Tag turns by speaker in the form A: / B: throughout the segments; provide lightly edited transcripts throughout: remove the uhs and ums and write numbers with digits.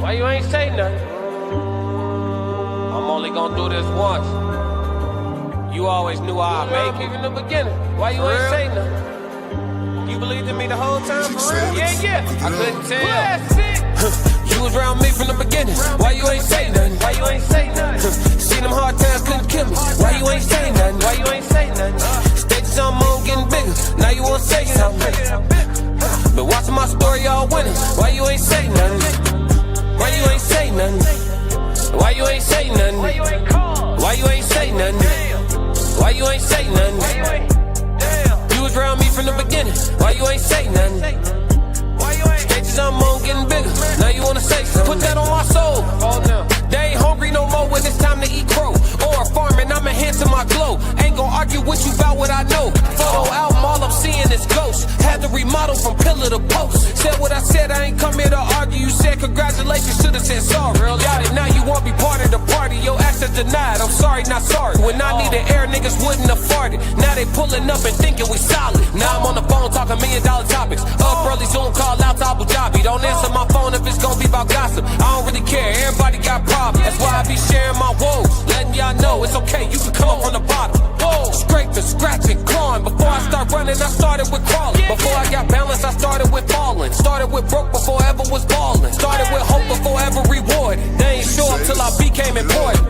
A: Why you ain't say nothing? I'm only gonna do this once. You always knew I'd make it in the beginning. Why you ain't say nothing? You believed in me the whole time, for real? Yeah. I couldn't tell. You was around me from the beginning. Why you ain't say nothing? Why you ain't say nothing? Seen them hard times, couldn't kill me. Why you ain't say nothing? Why you ain't say nothing? Stages I'm on getting bigger. Now you wanna say something. But watching my story, y'all winning. Why you ain't say nothing? Why you ain't say nothing? Why you ain't say nothing? Why you ain't call? Why you ain't say nothing? Why you ain't say nothing? You was around me from the beginning. Why you ain't say nothing? Stages I'm on getting bigger. Now you wanna say something. Put that on my soul. They ain't hungry no more when it's time to eat crow. Or farming, I'm enhancing my glow. Ain't gon' argue with you about what I know. Photo album, all I'm seeing is ghosts. Had to remodel from pillar to post. Said what I said, I ain't come here to argue. You said congratulations, should've said sorry. Got it, now you won't be part of the party. Your access denied, I'm sorry, not sorry. When I needed air, niggas wouldn't have farted. Now they pulling up and thinking we solid. Now I'm on the phone talking $1 million topics. Up early, Zoom call out to Abu Dhabi. Don't answer my phone if it's gonna be about gossip. I don't really care, everybody got problems. That's why I be sharing my woes, letting y'all know it's okay, you can come up from the bottom. Whoa. Scraping, scratching, clawing. Before I start running, I started with crawling. Before I got balance, I started with falling. Started with broke before ever was balling. Started with hope before ever reward. They ain't show up till I became important.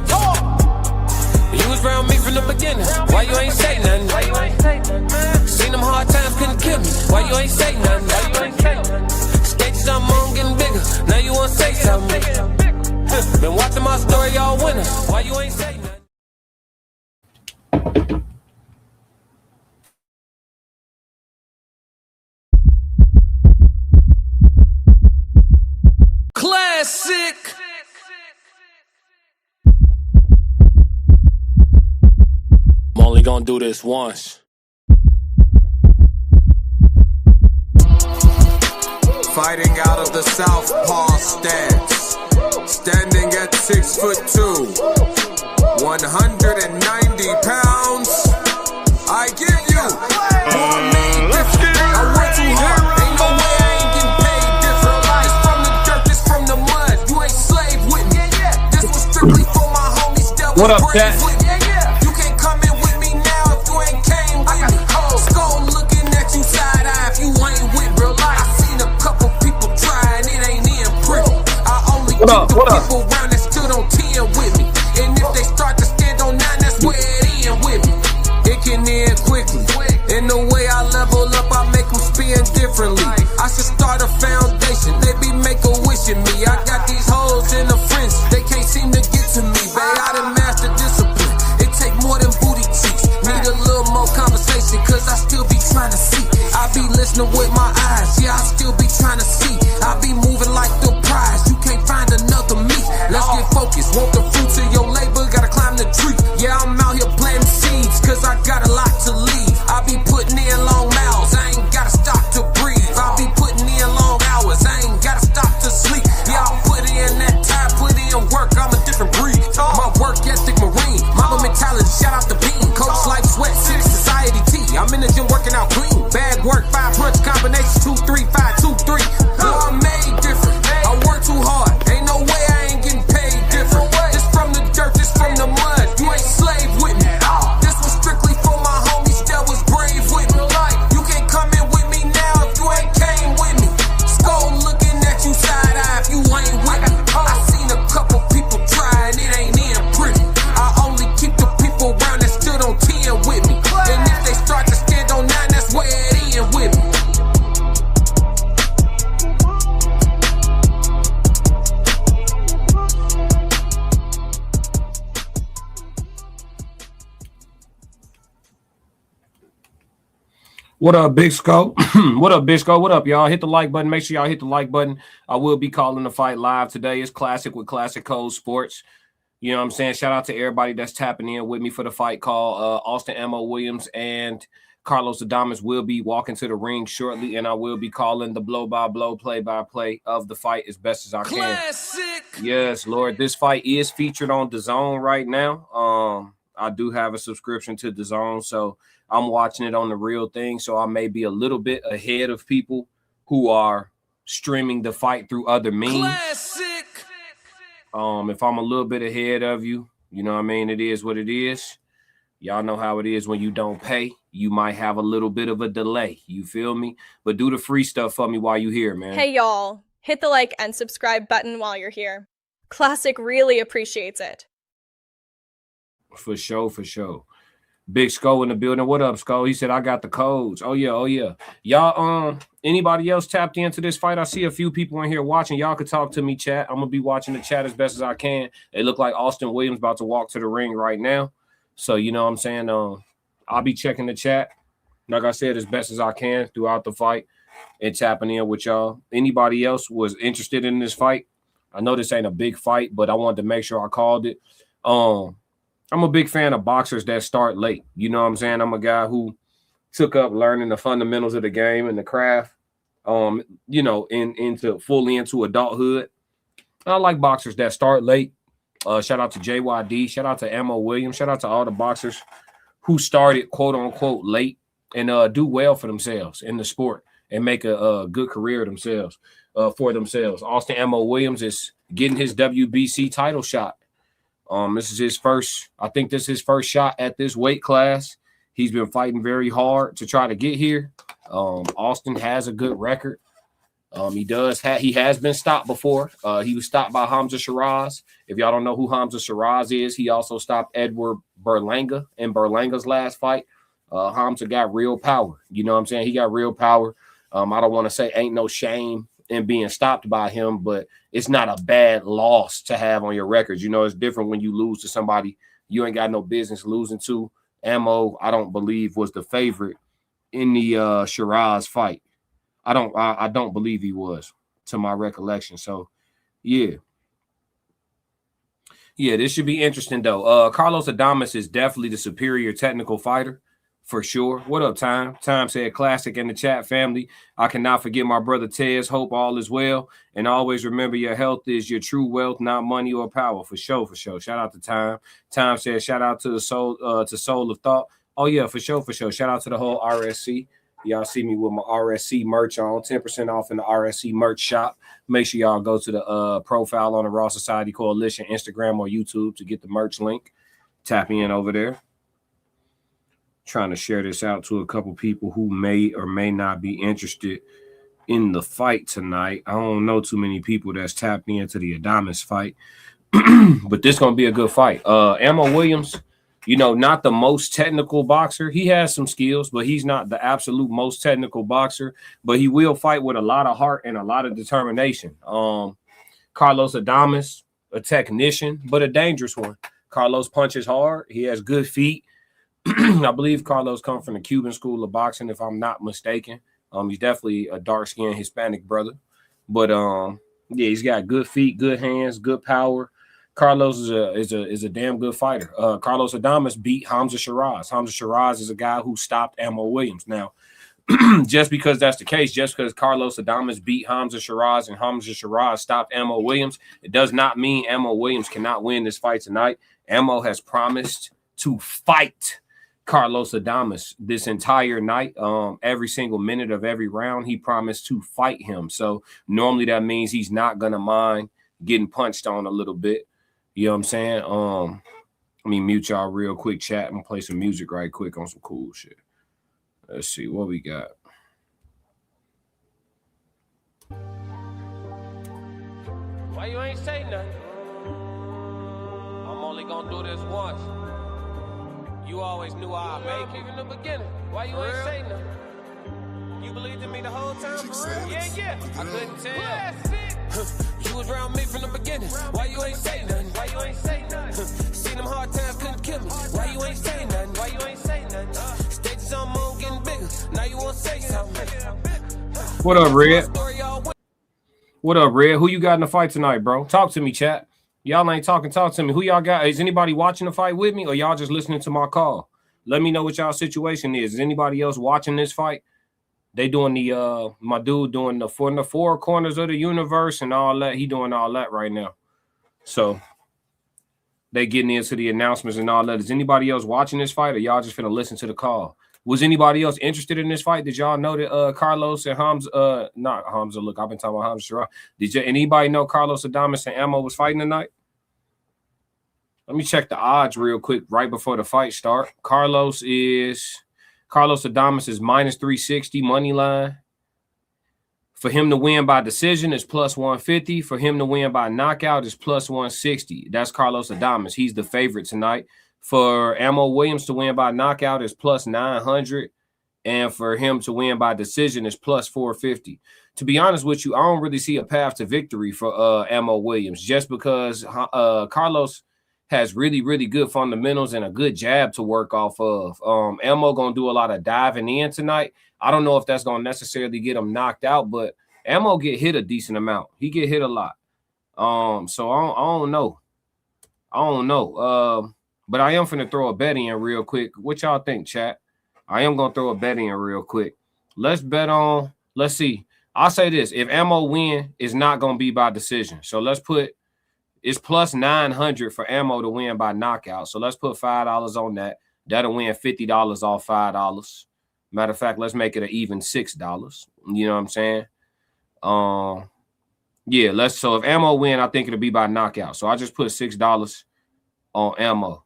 A: You was around me from the beginning. Why you ain't say nothing? Why you ain't say nothing? Seen them hard times, couldn't kill me. Why you ain't say nothing? Why you ain't say nothing? Stages I'm on getting bigger. Now you wanna say something? Been watching my story, y'all winning. Why you ain't say nothing? Classic. I'm only gonna do this once.
B: Fighting out of the southpaw stance, standing at 6'2", 190 pounds. I give you more made different. I work too hard. Ain't no way I ain't getting paid different. It's from the dirt, it's from the mud. You ain't slave with me. This was strictly for my homies that was brave with me. You can't come in with me now if you ain't came with me. Skull looking at you side eye if you ain't with real life. I seen a couple people trying, it ain't in pretty. I only keep the people around that stood on 10 with me. And if they start to stand on 9, that's where it end with me. It can end quickly. In the way I level up, I make them spin differently. I should start a foundation, they be make a wish in me. I got these hoes in the frenzy, they can't seem to get to me. Babe, I done mastered discipline. It take more than booty cheeks. Need a little more conversation, cause I still be trying to see. I be listening with my eyes, yeah, I still be trying to see. I be moving like the prize, you can't find another me. Let's get focused, want the fruits of your labor, gotta climb the tree. Yeah, I'm out here planting seeds, cause I got a lot to leave. I be putting in long miles, I ain't gotta stop to breathe. I be putting in long hours, I ain't gotta stop to sleep. Yeah, I put in that time, put in work, I'm a different breed. My work ethic marine, mama mentality, shout out the bean. Coach life, sweat, city, society, T. I'm in the gym working out clean. Bag work, 5 punch combinations, 2, 3, 5, 2, 3. I'm made different, I work too hard. Ain't no way I ain't getting paid different. This from the dirt, this from the mud. You ain't slave with me. This was strictly for my homies that was brave with me. You can't come in with me now if you ain't came with me. Skull looking at you side eye if you ain't with me. I seen a couple people trying, it ain't in pretty. I only keep the people around that stood on 10 with me. And if they start to stand on 9, that's where it end with me.
C: What up, Big Scope? What up, Big Scope? What up, y'all? Hit the like button. Make sure y'all hit the like button. I will be calling the fight live today. It's Classic with Classic Code Sports. You know what I'm saying? Shout out to everybody that's tapping in with me for the fight call. Austin Ammo Williams and Carlos Adames will be walking to the ring shortly, and I will be calling the blow-by-blow, play-by-play of the fight as best as I can.
A: Classic.
C: Yes, Lord. This fight is featured on DAZN right now. I do have a subscription to DAZN, so I'm watching it on the real thing. So I may be a little bit ahead of people who are streaming the fight through other means.
A: Classic.
C: If I'm a little bit ahead of you, you know what I mean? It is what it is. Y'all know how it is when you don't pay. You might have a little bit of a delay. You feel me? But do the free stuff for me while you here, man.
D: Hey, y'all. Hit the like and subscribe button while you're here. Classic really appreciates it.
C: For sure, for sure. Big Skull in the building. What up, Skull? He said, I got the codes. Oh, yeah, oh, yeah. Y'all, anybody else tapped into this fight? I see a few people in here watching. Y'all could talk to me, chat. I'm going to be watching the chat as best as I can. It look like Austin Williams about to walk to the ring right now. So, you know what I'm saying? I'll be checking the chat, like I said, as best as I can throughout the fight and tapping in with y'all. Anybody else was interested in this fight? I know this ain't a big fight, but I wanted to make sure I called it. I'm a big fan of boxers that start late. You know what I'm saying? I'm a guy who took up learning the fundamentals of the game and the craft, you know, fully into adulthood. I like boxers that start late. Shout out to JYD. Shout out to Ammo Williams. Shout out to all the boxers who started, quote unquote, late and do well for themselves in the sport and make a good career themselves for themselves. Austin Ammo Williams is getting his WBC title shot. This is his first, I think this is his first shot at this weight class. He's been fighting very hard to try to get here. Austin has a good record. He has been stopped before. He was stopped by Hamza Shiraz. If y'all don't know who Hamza Shiraz is, he also stopped Edward Berlanga in Berlanga's last fight. Hamza got real power. You know what I'm saying? He got real power. I don't want to say ain't no shame in being stopped by him, but it's not a bad loss to have on your records. You know, it's different when you lose to somebody you ain't got no business losing to. Ammo, I don't believe, was the favorite in the Shiraz fight. I don't believe he was, to my recollection. So, yeah. Yeah, this should be interesting, though. Carlos Adames is definitely the superior technical fighter, for sure. What up, Time? Time said classic in the chat, family. I cannot forget my brother Tez. Hope all is well. And always remember your health is your true wealth, not money or power. For sure, for sure. Shout out to Time. Time said shout out to the Soul of Thought. Oh, yeah, for sure, for sure. Shout out to the whole RSC. Y'all see me with my RSC merch on, 10% off in the RSC merch shop. Make sure y'all go to the profile on the Raw Society Coalition, Instagram or YouTube to get the merch link. Tap in over there. Trying to share this out to a couple people who may or may not be interested in the fight tonight. I don't know too many people that's tapped into the Adames fight, but this going to be a good fight. Ammo Williams, you know, not the most technical boxer. He has some skills, but he's not the absolute most technical boxer. But he will fight with a lot of heart and a lot of determination. Carlos Adames, a technician, but a dangerous one. Carlos punches hard. He has good feet. I believe Carlos comes from the Cuban school of boxing, if I'm not mistaken. He's definitely a dark-skinned Hispanic brother. But, yeah, he's got good feet, good hands, good power. Carlos is a damn good fighter. Carlos Adames beat Hamza Shiraz. Hamza Shiraz is a guy who stopped Ammo Williams. Now, just because that's the case, just because Carlos Adames beat Hamza Shiraz and Hamza Shiraz stopped Ammo Williams, it does not mean Ammo Williams cannot win this fight tonight. Ammo has promised to fight Carlos Adames this entire night. Every single minute of every round, he promised to fight him. So normally that means he's not going to mind getting punched on a little bit. You know what I'm saying? Let me mute y'all real quick, chat. I'm going to play some music right quick on some cool shit. Let's see what we got.
A: Why you ain't say nothing? I'm only gonna do this once. You always knew I'd make it in the beginning. Why you ain't say nothing? You believed in me the whole time, for real? Yeah. I couldn't tell. You was around me from the beginning. Why you ain't say nothing? Why you ain't say nothing? Seen them hard times couldn't kill me. Why you ain't say nothing? Why you ain't say nothing? Stages on moon getting bigger. Now you wanna say something.
C: What up, Red? What up, Red? Who you got in the fight tonight, bro? Talk to me, chat. Y'all ain't talking. Talk to me. Who y'all got? Is anybody watching the fight with me, or y'all just listening to my call? Let me know what y'all situation is. Is anybody else watching this fight? They doing the my dude doing the four corners of the universe and all that. He doing all that right now. So they getting into the announcements and all that. Is anybody else watching this fight, or y'all just finna listen to the call? Was anybody else interested in this fight? Did y'all know that Carlos and Hamza, not Hamza, look, I've been talking about Hamza Shiraz. Did anybody know Carlos Adames and Ammo was fighting tonight? Let me check the odds real quick right before the fight start. Carlos Adames is minus 360 money line. For him to win by decision is plus 150. For him to win by knockout is plus 160. That's Carlos Adames. He's the favorite tonight. For Ammo Williams to win by knockout is plus 900. And for him to win by decision is plus 450. To be honest with you, I don't really see a path to victory for Ammo Williams just because Carlos has really, really good fundamentals and a good jab to work off of. Ammo going to do a lot of diving in tonight. I don't know if that's going to necessarily get him knocked out, but Ammo get hit a decent amount. He get hit a lot. So I don't know. But I am finna throw a bet in real quick. What y'all think, chat? I am going to throw a bet in real quick. Let's see. I'll say this. If Ammo win, it's not going to be by decision. So let's put, it's plus 900 for Ammo to win by knockout. So let's put $5 on that. That'll win $50 off $5. Matter of fact, let's make it an even $6. You know what I'm saying? Yeah, so if Ammo win, I think it'll be by knockout. So I just put $6 on Ammo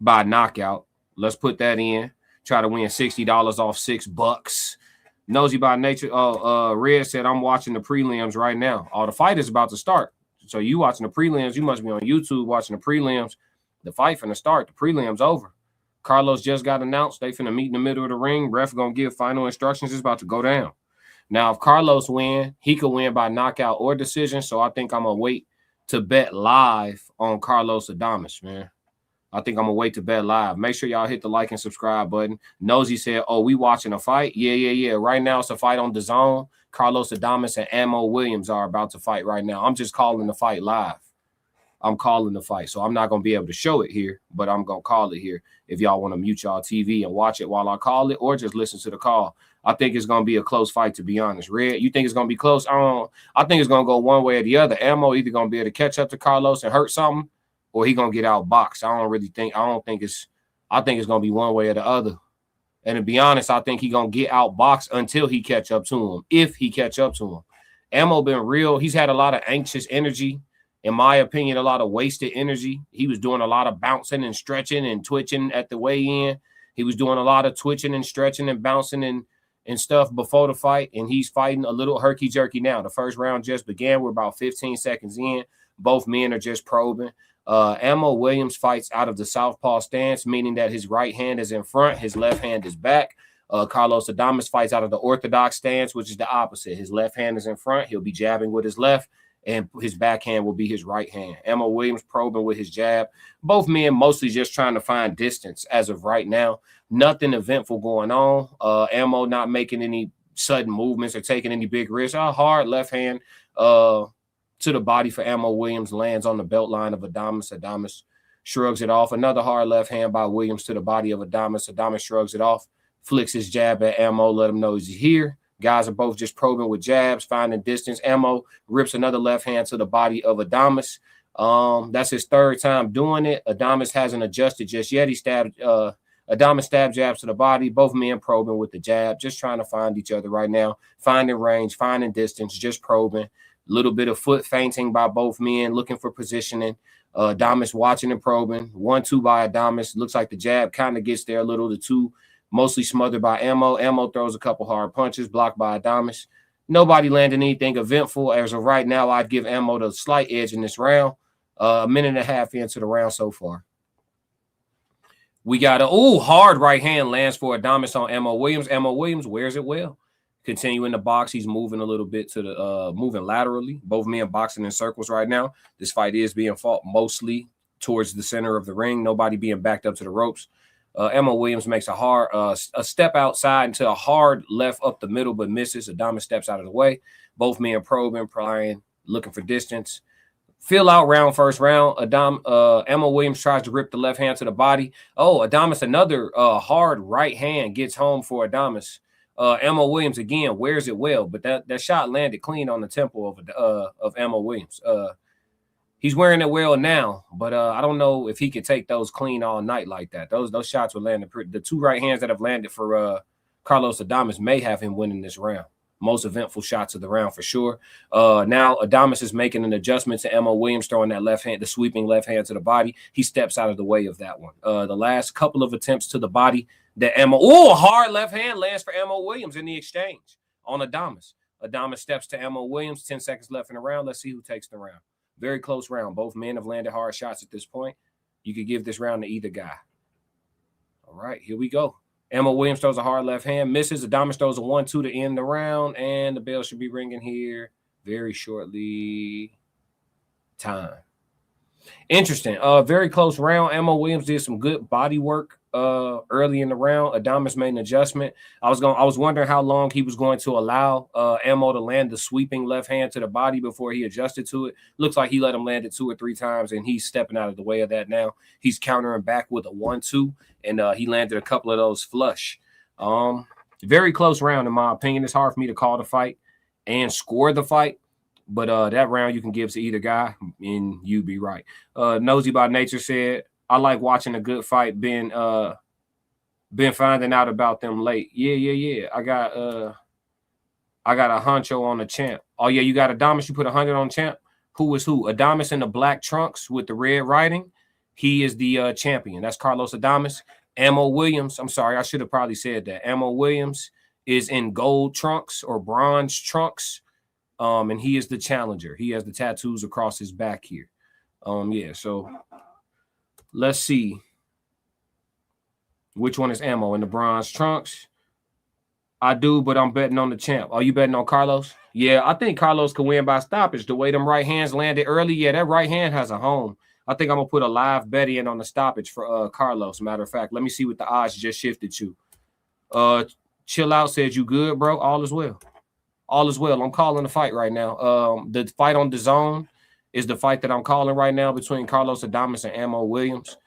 C: by knockout. Let's put that in. Try to win $60 off $6. Nosy by nature. Red said, I'm watching the prelims right now. Oh, the fight is about to start. So you watching the prelims. You must be on YouTube watching the prelims. The fight finna start. The prelims over. Carlos just got announced. They finna meet in the middle of the ring. Ref gonna give final instructions. It's about to go down. Now, if Carlos win, he could win by knockout or decision. So I think I'm gonna wait to bet live on Carlos Adames, man. I think I'm gonna wait to bet live. Make sure y'all hit the like and subscribe button. Nosy said, "Oh, we watching a fight? Yeah. Right now it's a fight on DAZN. Carlos Adames and Ammo Williams are about to fight right now. I'm just calling the fight live. I'm calling the fight, so I'm not gonna be able to show it here, but I'm gonna call it here. If y'all want to mute y'all TV and watch it while I call it, or just listen to the call, I think it's gonna be a close fight. To be honest, Red, you think it's gonna be close? I think it's gonna go one way or the other. Ammo either gonna be able to catch up to Carlos and hurt something, or he gonna get outboxed. I think it's gonna be one way or the other. And to be honest, I think he gonna get outboxed until he catch up to him. If he catch up to him, Ammo been real. He's had a lot of anxious energy. In my opinion, a lot of wasted energy. He was doing a lot of bouncing and stretching and twitching at the weigh-in. He was doing a lot of twitching and stretching and bouncing and stuff before the fight, and he's fighting a little herky-jerky now. The first round just began. We're about 15 seconds in. Both men are just probing. Ammo Williams fights out of the southpaw stance, meaning that his right hand is in front, his left hand is back. Carlos Adames fights out of the orthodox stance, which is the opposite. His left hand is in front. He'll be jabbing with his left, and his backhand will be his right hand. Ammo Williams probing with his jab. Both men mostly just trying to find distance as of right now. Nothing eventful going on. Ammo not making any sudden movements or taking any big risks. A hard left hand to the body for Ammo Williams lands on the belt line of Adames. Adames shrugs it off. Another hard left hand by Williams to the body of Adames. Adames shrugs it off, flicks his jab at Ammo, let him know he's here. Guys are both just probing with jabs, finding distance. Ammo rips another left hand to the body of Adames. That's his third time doing it. Adames hasn't adjusted just yet. Adames stabbed jabs to the body. Both men probing with the jab, just trying to find each other right now, finding range, finding distance, just probing. A little bit of foot feinting by both men, looking for positioning. Adames watching and probing. 1-2 by Adames. Looks like the jab kind of gets there a little. The two mostly smothered by Ammo. Ammo throws a couple hard punches, blocked by Adames. Nobody landed anything eventful. As of right now, I'd give Ammo the slight edge in this round. A minute and a half into the round so far. We got hard right hand lands for Adames on Ammo Williams. Ammo Williams wears it well. Continuing the box, he's moving a little bit to the moving laterally. Both men boxing in circles right now. This fight is being fought mostly towards the center of the ring. Nobody being backed up to the ropes. Ammo Williams makes a step outside into a hard left up the middle, but misses. Adames steps out of the way. Both men probing, prying, looking for distance. Fill out round, first round. Ammo Williams tries to rip the left hand to the body. Adames, another hard right hand gets home for Adames. Ammo Williams again wears it well, but that shot landed clean on the temple of Ammo Williams. He's wearing it well now, but I don't know if he could take those clean all night like that. Those shots were landing. The two right hands that have landed for Carlos Adames may have him winning this round. most eventful shots of the round for sure. Now Adames is making an adjustment to Mo Williams, throwing that left hand, the sweeping left hand to the body. He steps out of the way of that one. The last couple of attempts to the body, that a hard left hand lands for Mo Williams in the exchange on Adames. Adames steps to Mo Williams, 10 seconds left in the round. Let's see who takes the round. Very close round. Both men have landed hard shots at this point. You could give this round to either guy. All right, here we go. Mo Williams throws a hard left hand, misses. Adames throws a 1-2 to end the round, and the bell should be ringing here very shortly. Time. Interesting. Very close round. Mo Williams did some good body work early in the round. Adames made an adjustment. I was wondering how long he was going to allow Mo to land the sweeping left hand to the body before he adjusted to it. Looks like he let him land it 2 or 3 times, and he's stepping out of the way of that now. He's countering back with a 1-2, and he landed a couple of those flush. Very close round, in my opinion. It's hard for me to call the fight and score the fight. But that round you can give to either guy, and you'd be right. Nosy by Nature said, I like watching a good fight. Been finding out about them late. Yeah. I got a honcho on the champ. Oh, yeah, you got Adames. You put 100 on champ. Who is who? Adames in the black trunks with the red writing. He is the champion. That's Carlos Adames. Mo Williams. I'm sorry, I should have probably said that. Mo Williams is in gold trunks or bronze trunks. And he is the challenger. He has the tattoos across his back here. Yeah, so let's see. Which one is Mo in the bronze trunks? I do, but I'm betting on the champ. Are you betting on Carlos? Yeah, I think Carlos can win by stoppage. The way them right hands landed early, yeah, that right hand has a home. I think I'm going to put a live bet in on the stoppage for Carlos. Matter of fact, let me see what the odds just shifted to. Chill Out says, you good, bro? All is well. All is well. I'm calling the fight right now. The fight on DAZN is the fight that I'm calling right now between Carlos Adames and Mo Williams.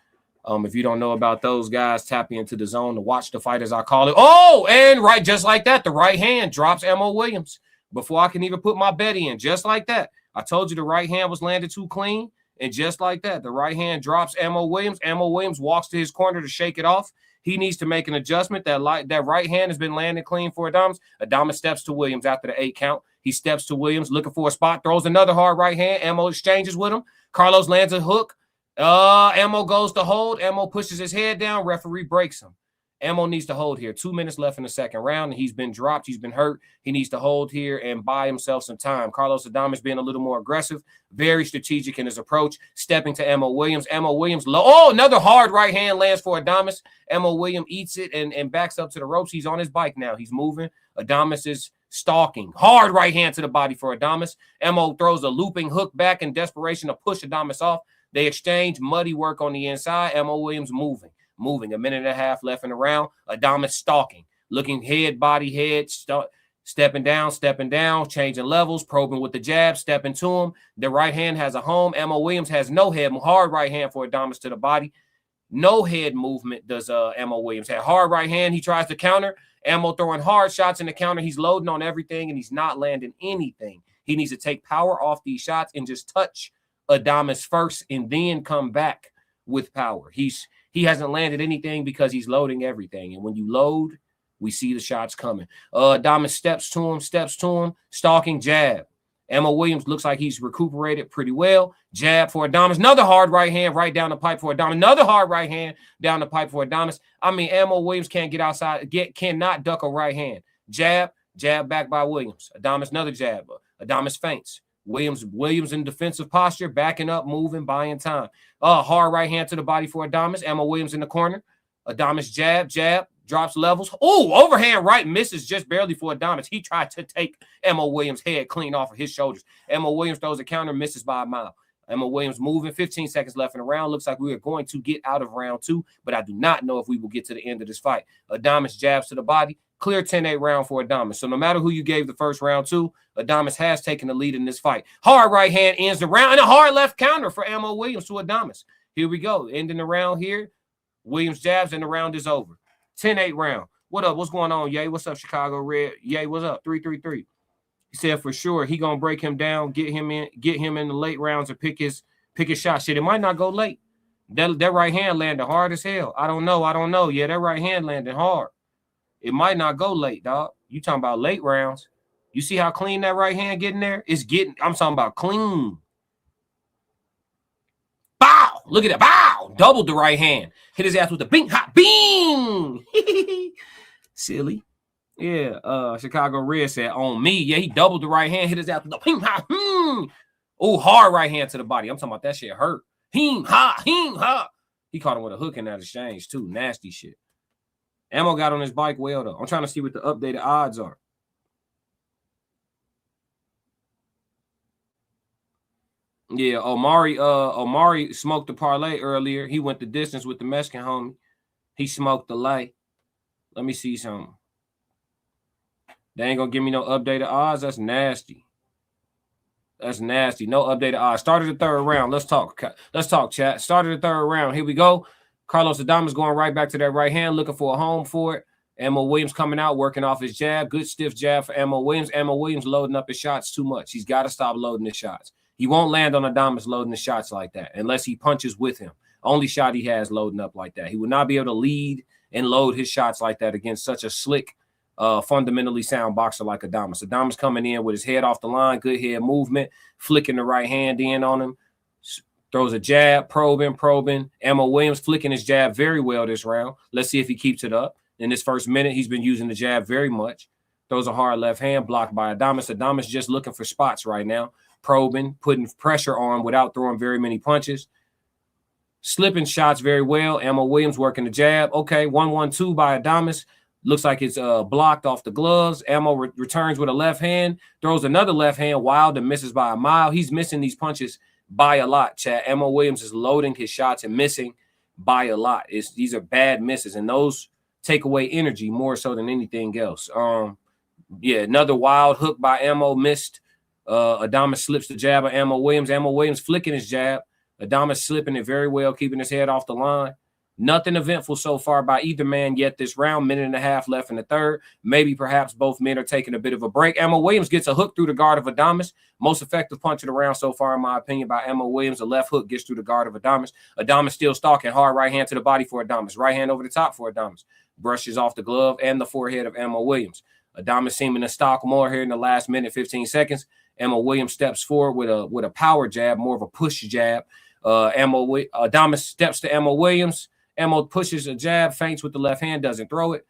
C: If you don't know about those guys, tap into DAZN to watch the fight as I call it. Oh, and right, just like that, the right hand drops Mo Williams before I can even put my bet in. Just like that. I told you the right hand was landed too clean, and just like that, the right hand drops Mo Williams. Mo Williams walks to his corner to shake it off. He needs to make an adjustment. That right hand has been landing clean for Adames. Adames steps to Williams after the 8 count. He steps to Williams, looking for a spot, throws another hard right hand. Mo exchanges with him. Carlos lands a hook. Mo goes to hold. Mo pushes his head down. Referee breaks him. Mo needs to hold here. 2 minutes left in the second round, and he's been dropped. He's been hurt. He needs to hold here and buy himself some time. Carlos Adames being a little more aggressive, very strategic in his approach, stepping to Mo Williams. Mo Williams, another hard right hand lands for Adames. Mo Williams eats it and backs up to the ropes. He's on his bike now. He's moving. Adames is stalking. Hard right hand to the body for Adames. Mo throws a looping hook back in desperation to push Adames off. They exchange muddy work on the inside. Mo Williams moving. A minute and a half left in the round. Adames stalking, looking head, body, head, stepping down, changing levels, probing with the jab, stepping to him. The right hand has a home. Mo Williams has no head. Hard right hand for Adames to the body. No head movement does Mo Williams have. Hard right hand. He tries to counter. Mo throwing hard shots in the counter. He's loading on everything, and he's not landing anything. He needs to take power off these shots and just touch Adames first and then come back with power. He hasn't landed anything because he's loading everything. And when you load, we see the shots coming. Adames steps to him, stalking jab. Mo Williams looks like he's recuperated pretty well. Jab for Adames. Another hard right hand right down the pipe for Adames. Another hard right hand down the pipe for Adames. I mean, Mo Williams can't get outside, cannot duck a right hand. Jab back by Williams. Adames, another jab. Adames feints. Williams in defensive posture, backing up, moving, buying time. Hard right hand to the body for Adames. Mo Williams in the corner. Adames jab, drops levels. Oh, overhand right misses just barely for Adames. He tried to take Mo Williams' head clean off of his shoulders. Mo Williams throws a counter, misses by a mile. Mo Williams moving, 15 seconds left in the round. Looks like we are going to get out of round 2, but I do not know if we will get to the end of this fight. Adames jabs to the body. Clear 10-8 round for Adames. So no matter who you gave the first round to, Adames has taken the lead in this fight. Hard right hand ends the round, and a hard left counter for Mo Williams to Adames. Here we go. Ending the round here. Williams jabs, and the round is over. 10-8 round. What up? What's going on, Ye? What's up, Chicago Red? Ye, what's up? 333. He said for sure he gonna break him down, get him in the late rounds and pick his shot. Shit, it might not go late. That right hand landed hard as hell. I don't know. Yeah, that right hand landed hard. It might not go late, dog. You talking about late rounds. You see how clean that right hand getting there? It's getting, I'm talking about clean. Bow! Look at that. Bow! Doubled the right hand. Hit his ass with the bing, hot, bing! Silly. Yeah, Chicago Red said, on me. Yeah, he doubled the right hand, hit his ass with the ping, ha, Oh, hard right hand to the body. I'm talking about that shit hurt. Him, ha. He caught him with a hook in that exchange, too. Nasty shit. Ammo got on his bike well, though. I'm trying to see what the updated odds are. Yeah, Omari smoked the parlay earlier. He went the distance with the Mexican homie. He smoked the lay. Let me see something. They ain't gonna give me no updated odds. That's nasty. That's nasty. No updated odds. Started the third round. Let's talk, chat. Started the third round. Here we go. Carlos Adames going right back to that right hand, looking for a home for it. Ammo Williams coming out, working off his jab. Good stiff jab for Ammo Williams. Ammo Williams loading up his shots too much. He's got to stop loading his shots. He won't land on Adames loading the shots like that unless he punches with him. Only shot he has loading up like that. He would not be able to lead and load his shots like that against such a slick, fundamentally sound boxer like Adames. Adames coming in with his head off the line, good head movement, flicking the right hand in on him, throws a jab, probing. Ammo Williams flicking his jab very well this round. Let's see if he keeps it up. In this first minute, he's been using the jab very much. Throws a hard left hand, blocked by Adames. Adames just looking for spots right now, probing, putting pressure on without throwing very many punches. Slipping shots very well. Ammo Williams working the jab. Okay, 1-1-2 by Adames. Looks like it's blocked off the gloves. Ammo returns with a left hand, throws another left hand wild and misses by a mile. He's missing these punches by a lot, chat. Ammo Williams is loading his shots and missing by a lot. These are bad misses, and those take away energy more so than anything else. Yeah, another wild hook by Ammo missed. Adames slips the jab of Ammo Williams. Ammo Williams flicking his jab. Adames slipping it very well, keeping his head off the line. Nothing eventful so far by either man yet this round. Minute and a half left in the third. Maybe perhaps both men are taking a bit of a break. Ammo Williams gets a hook through the guard of Adames. Most effective punch of the round so far, in my opinion, by Ammo Williams. A left hook gets through the guard of Adames. Adames still stalking. Hard right hand to the body for Adames. Right hand over the top for Adames. Brushes off the glove and the forehead of Ammo Williams. Adames seeming to stalk more here in the last minute, 15 seconds. Ammo Williams steps forward with a power jab, more of a push jab. Adames steps to Ammo Williams. Ammo pushes a jab, feints with the left hand, doesn't throw it.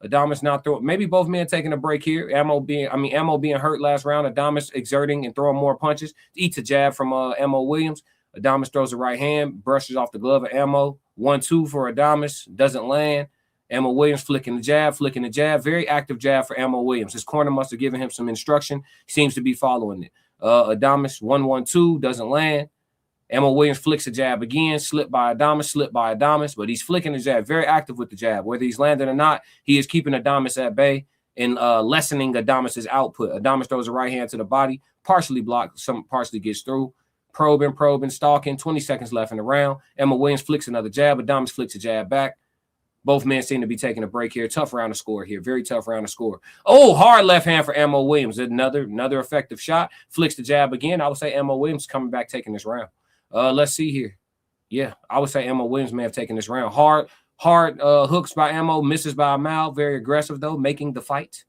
C: Adames not throwing. Maybe both men taking a break here. Ammo being hurt last round. Adames exerting and throwing more punches. Eats a jab from Ammo Williams. Adames throws the right hand, brushes off the glove of Ammo. 1-2 for Adames, doesn't land. Ammo Williams flicking the jab. Very active jab for Ammo Williams. His corner must have given him some instruction. He seems to be following it. Adames 1-1-2, doesn't land. Ammo Williams flicks a jab again, slipped by Adames, but he's flicking the jab, very active with the jab. Whether he's landing or not, he is keeping Adames at bay and lessening Adames' output. Adames throws a right hand to the body, partially blocked, some partially gets through. Probing, stalking, 20 seconds left in the round. Ammo Williams flicks another jab, Adames flicks a jab back. Both men seem to be taking a break here. Tough round to score here. Very tough round to score. Oh, hard left hand for Ammo Williams. Another effective shot. Flicks the jab again. I would say Ammo Williams coming back taking this round. Let's see here. Yeah, I would say Ammo Williams may have taken this round. Hard hooks by Ammo, misses by a mile. Very aggressive, though, making the fight.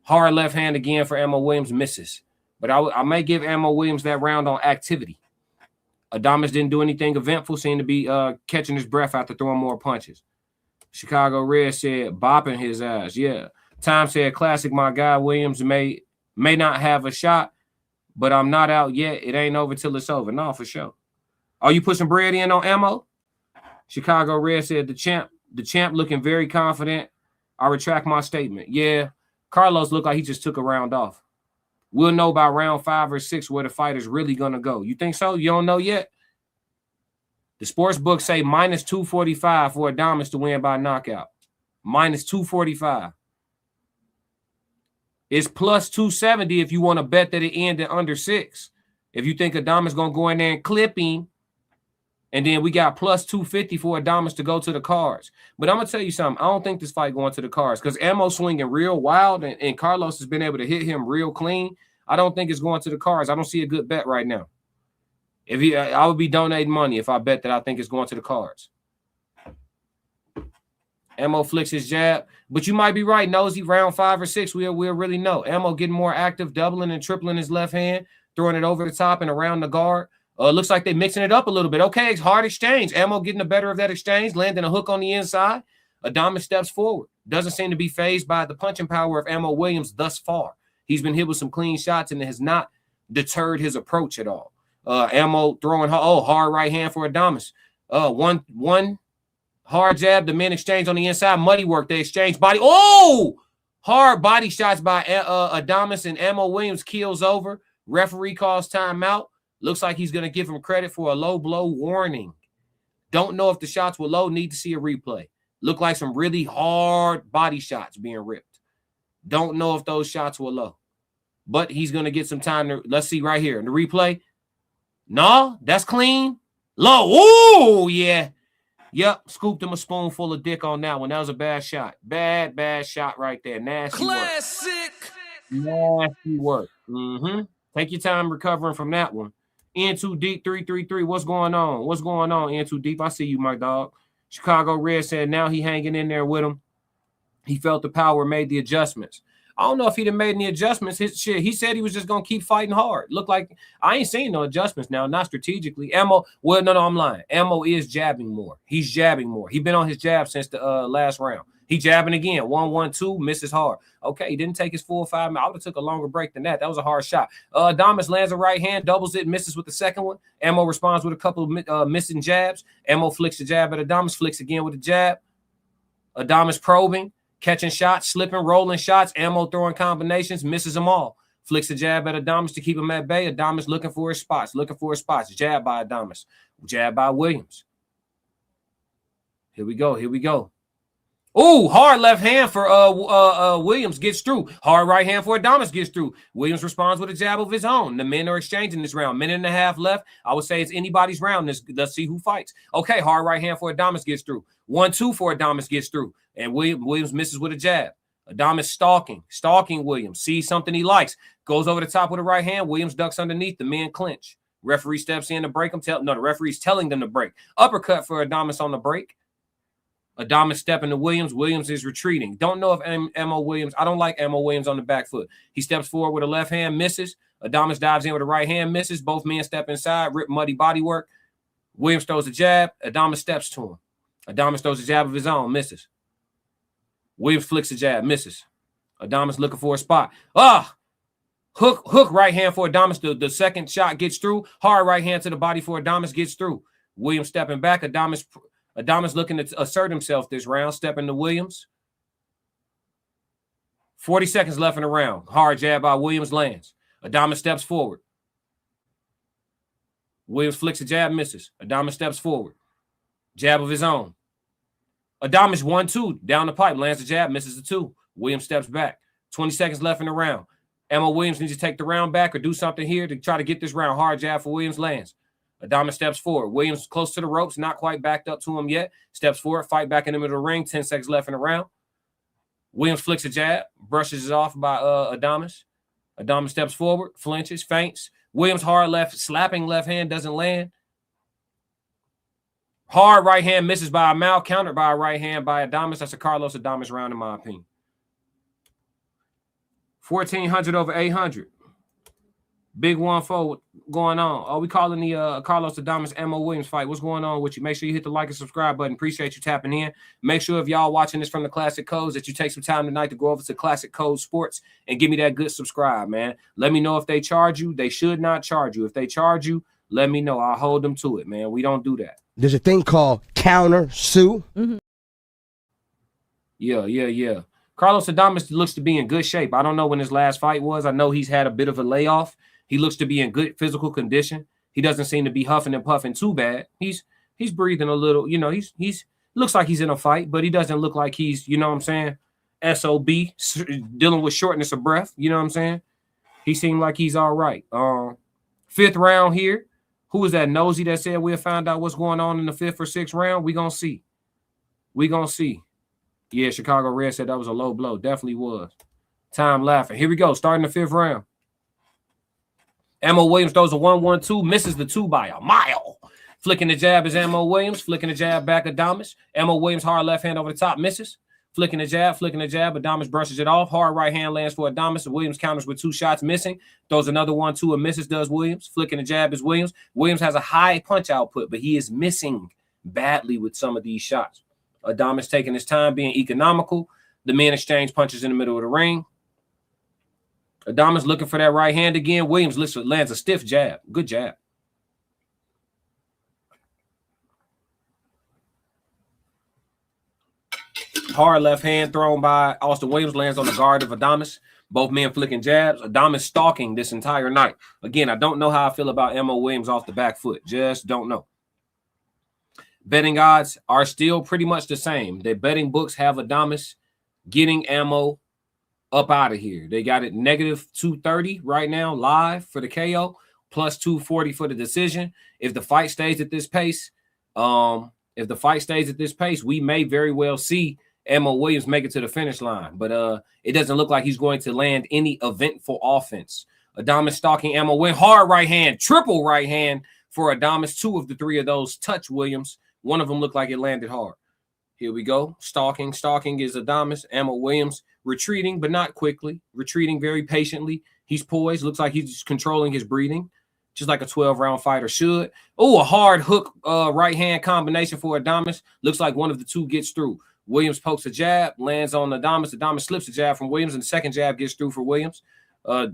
C: Hard left hand again for Ammo Williams, misses. But I may give Ammo Williams that round on activity. Adames didn't do anything eventful, seemed to be catching his breath after throwing more punches. Chicago Red said, bopping his ass. Yeah. Time said, classic, my guy. Williams may not have a shot, but I'm not out yet. It ain't over till it's over. No, for sure. Are you putting bread in on Ammo? Chicago Red said, the champ looking very confident. I retract my statement. Yeah, Carlos looked like he just took a round off. We'll know by round 5 or 6 where the fight is really going to go. You think so? You don't know yet? The sports books say minus 245 for Adames to win by knockout. Minus 245. It's plus 270 if you want to bet that it ended under 6. If you think Adames going to go in there and clip him, and then we got plus 250 for Adames to go to the cards. But I'm going to tell you something. I don't think this fight going to the cards because Ammo swinging real wild, and Carlos has been able to hit him real clean. I don't think it's going to the cards. I don't see a good bet right now. I would be donating money if I bet that I think it's going to the cards. Ammo flicks his jab. But you might be right, Nosy. Round 5 or 6, we'll really know. Ammo getting more active, doubling and tripling his left hand, throwing it over the top and around the guard. Looks like they're mixing it up a little bit. Okay, it's hard exchange. Ammo getting the better of that exchange, landing a hook on the inside. Adames steps forward. Doesn't seem to be fazed by the punching power of Ammo Williams thus far. He's been hit with some clean shots and it has not deterred his approach at all. Ammo throwing hard right hand for Adames. One hard jab, the men exchange on the inside. Muddy work, they exchange body. Oh! Hard body shots by Adames, and Ammo Williams keels over. Referee calls timeout. Looks like he's going to give him credit for a low blow warning. Don't know if the shots were low. Need to see a replay. Look like some really hard body shots being ripped. Don't know if those shots were low. But he's going to get some time to, let's see right here in the replay. No, that's clean. Low. Oh, yeah. Yep, scooped him a spoonful of dick on that one. That was a bad shot. Bad shot right there. Nasty
B: Classic.
C: work. Nasty work. Take your time recovering from that one. In too deep, 333. What's going on? What's going on, in too deep? I see you, my dog. Chicago Red said now he hanging in there with him. He felt the power, made the adjustments. I don't know if he'd have made any adjustments. He said he was just going to keep fighting hard. Looked like I ain't seen no adjustments now, not strategically. Ammo, well, no, I'm lying. Ammo is jabbing more. He's jabbing more. He's been on his jab since the last round. He jabbing again. 1-1-2, misses hard. Okay, he didn't take his full 5 minutes. I would have took a longer break than that. That was a hard shot. Adames lands a right hand, doubles it, misses with the second one. Ammo responds with a couple of missing jabs. Ammo flicks the jab at Adames, flicks again with the jab. Adames probing. Catching shots, slipping, rolling shots, Ammo throwing combinations, misses them all. Flicks a jab at Adames to keep him at bay. Adames looking for his spots. Jab by Adames. Jab by Williams. Here we go. Oh, hard left hand for Williams gets through. Hard right hand for Adames gets through. Williams responds with a jab of his own. The men are exchanging this round. Minute and a half left. I would say it's anybody's round. Let's see who fights. Okay, hard right hand for Adames gets through. 1-2 for Adames gets through. And Williams misses with a jab. Adames stalking Williams. Sees something he likes. Goes over the top with a right hand. Williams ducks underneath. The men clinch. Referee steps in to break him. The referee's telling them to break. Uppercut for Adames on the break. Adames stepping to Williams. Williams is retreating. Don't know if Ammo Williams. I don't like Ammo Williams on the back foot. He steps forward with a left hand, misses. Adames dives in with a right hand, misses. Both men step inside, rip muddy body work. Williams throws a jab. Adames steps to him. Adames throws a jab of his own, misses. Williams flicks a jab, misses. Adames looking for a spot. Hook right hand for Adames. The second shot gets through. Hard right hand to the body for Adames gets through. Williams stepping back. Adames looking to assert himself this round. Stepping to Williams. 40 seconds left in the round. Hard jab by Williams lands. Adames steps forward. Williams flicks a jab, misses. Adames steps forward. Jab of his own. Adames 1-2 down the pipe, lands the jab, misses the 2. Williams steps back. 20 seconds left in the round. Ammo Williams needs to take the round back or do something here to try to get this round. Hard jab for Williams lands. Adames steps forward. Williams close to the ropes, not quite backed up to him yet. Steps forward, fight back in the middle of the ring. 10 seconds left in the round. Williams flicks a jab, brushes it off by Adames. Adames steps forward, flinches, feints. Williams hard left, slapping left hand, doesn't land. Hard right hand misses by a mouth, countered by a right hand by Adames. That's a Carlos Adames round, in my opinion. 1,400 over 800. Big 1-4 going on. Are we calling the Carlos Adames Ammo Williams fight? What's going on with you? Make sure you hit the like and subscribe button. Appreciate you tapping in. Make sure if y'all watching this from the Classic Codes that you take some time tonight to go over to Classic Code Sports and give me that good subscribe, man. Let me know if they charge you. They should not charge you. If they charge you, let me know. I'll hold them to it, man. We don't do that.
E: There's a thing called counter sue.
C: Mm-hmm. Yeah. Carlos Adames looks to be in good shape. I don't know when his last fight was. I know he's had a bit of a layoff. He looks to be in good physical condition. He doesn't seem to be huffing and puffing too bad. He's breathing a little. You know, he's looks like he's in a fight, but he doesn't look like he's, you know what I'm saying, SOB, dealing with shortness of breath. You know what I'm saying? He seemed like he's all right. 5th round here. Who was that nosy that said we'll find out what's going on in the 5th or 6th round? We gonna see. Yeah, Chicago Red said that was a low blow. Definitely was. Time laughing. Here we go. Starting the 5th round. Ammo Williams throws a 1-1-2, misses the 2 by a mile. Flicking the jab is Ammo Williams. Flicking the jab back Adames. Ammo Williams hard left hand over the top, misses. Flicking the jab. Adames brushes it off. Hard right hand lands for Adames. Williams counters with 2 shots, missing. Throws another 1-2 and misses, does Williams. Flicking the jab is Williams. Williams has a high punch output, but he is missing badly with some of these shots. Adames taking his time, being economical. The men exchange punches in the middle of the ring. Adames looking for that right hand again. Williams lands a stiff jab. Good jab. Hard left hand thrown by Austin Williams lands on the guard of Adames. Both men flicking jabs. Adames stalking this entire night. Again, I don't know how I feel about Ammo Williams off the back foot. Just don't know. Betting odds are still pretty much the same. The betting books have Adames getting Ammo up out of here. They got it -230 right now live for the KO, plus 240 for the decision. If the fight stays at this pace, we may very well see Ammo Williams make it to the finish line, but it doesn't look like he's going to land any eventful offense. Adames stalking Ammo Williams, hard right hand, triple right hand for Adames. 2 of the 3 of those touch Williams. One of them looked like it landed hard. Here we go. Stalking is Adames. Ammo Williams retreating, but not quickly. Retreating very patiently. He's poised. Looks like he's controlling his breathing, just like a 12-round fighter should. Oh, a hard hook right hand combination for Adames. Looks like one of the 2 gets through. Williams pokes a jab, lands on Adames. Adames slips a jab from Williams, and the second jab gets through for Williams.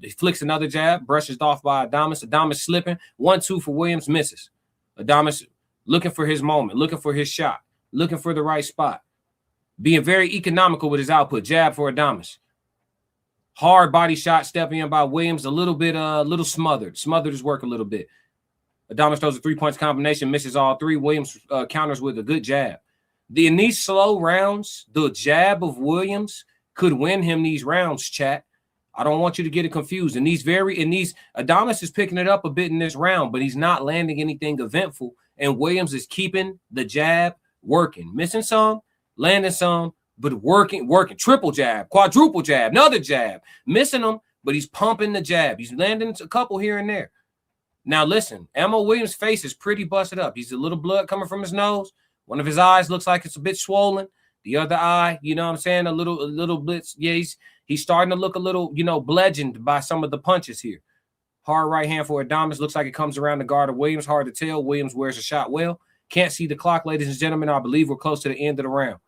C: He flicks another jab, brushes off by Adames. Adames slipping. 1-2 for Williams, misses. Adames looking for his moment, looking for his shot, looking for the right spot. Being very economical with his output. Jab for Adames. Hard body shot stepping in by Williams. A little smothered. Smothered his work a little bit. Adames throws a 3-point combination, misses all 3. Williams counters with a good jab. In these slow rounds, the jab of Williams could win him these rounds, chat. I don't want you to get it confused. Adames is picking it up a bit in this round, but he's not landing anything eventful. And Williams is keeping the jab working. Missing some, landing some, but working. Triple jab, quadruple jab, another jab. Missing them, but he's pumping the jab. He's landing a couple here and there. Now, listen, Ammo Williams' face is pretty busted up. He's a little blood coming from his nose. One of his eyes looks like it's a bit swollen. The other eye, you know what I'm saying, a little bit. Yeah, he's starting to look a little, bludgeoned by some of the punches here. Hard right hand for Adames. Looks like it comes around the guard of Williams. Hard to tell. Williams wears a shot well. Can't see the clock, ladies and gentlemen. I believe we're close to the end of the round.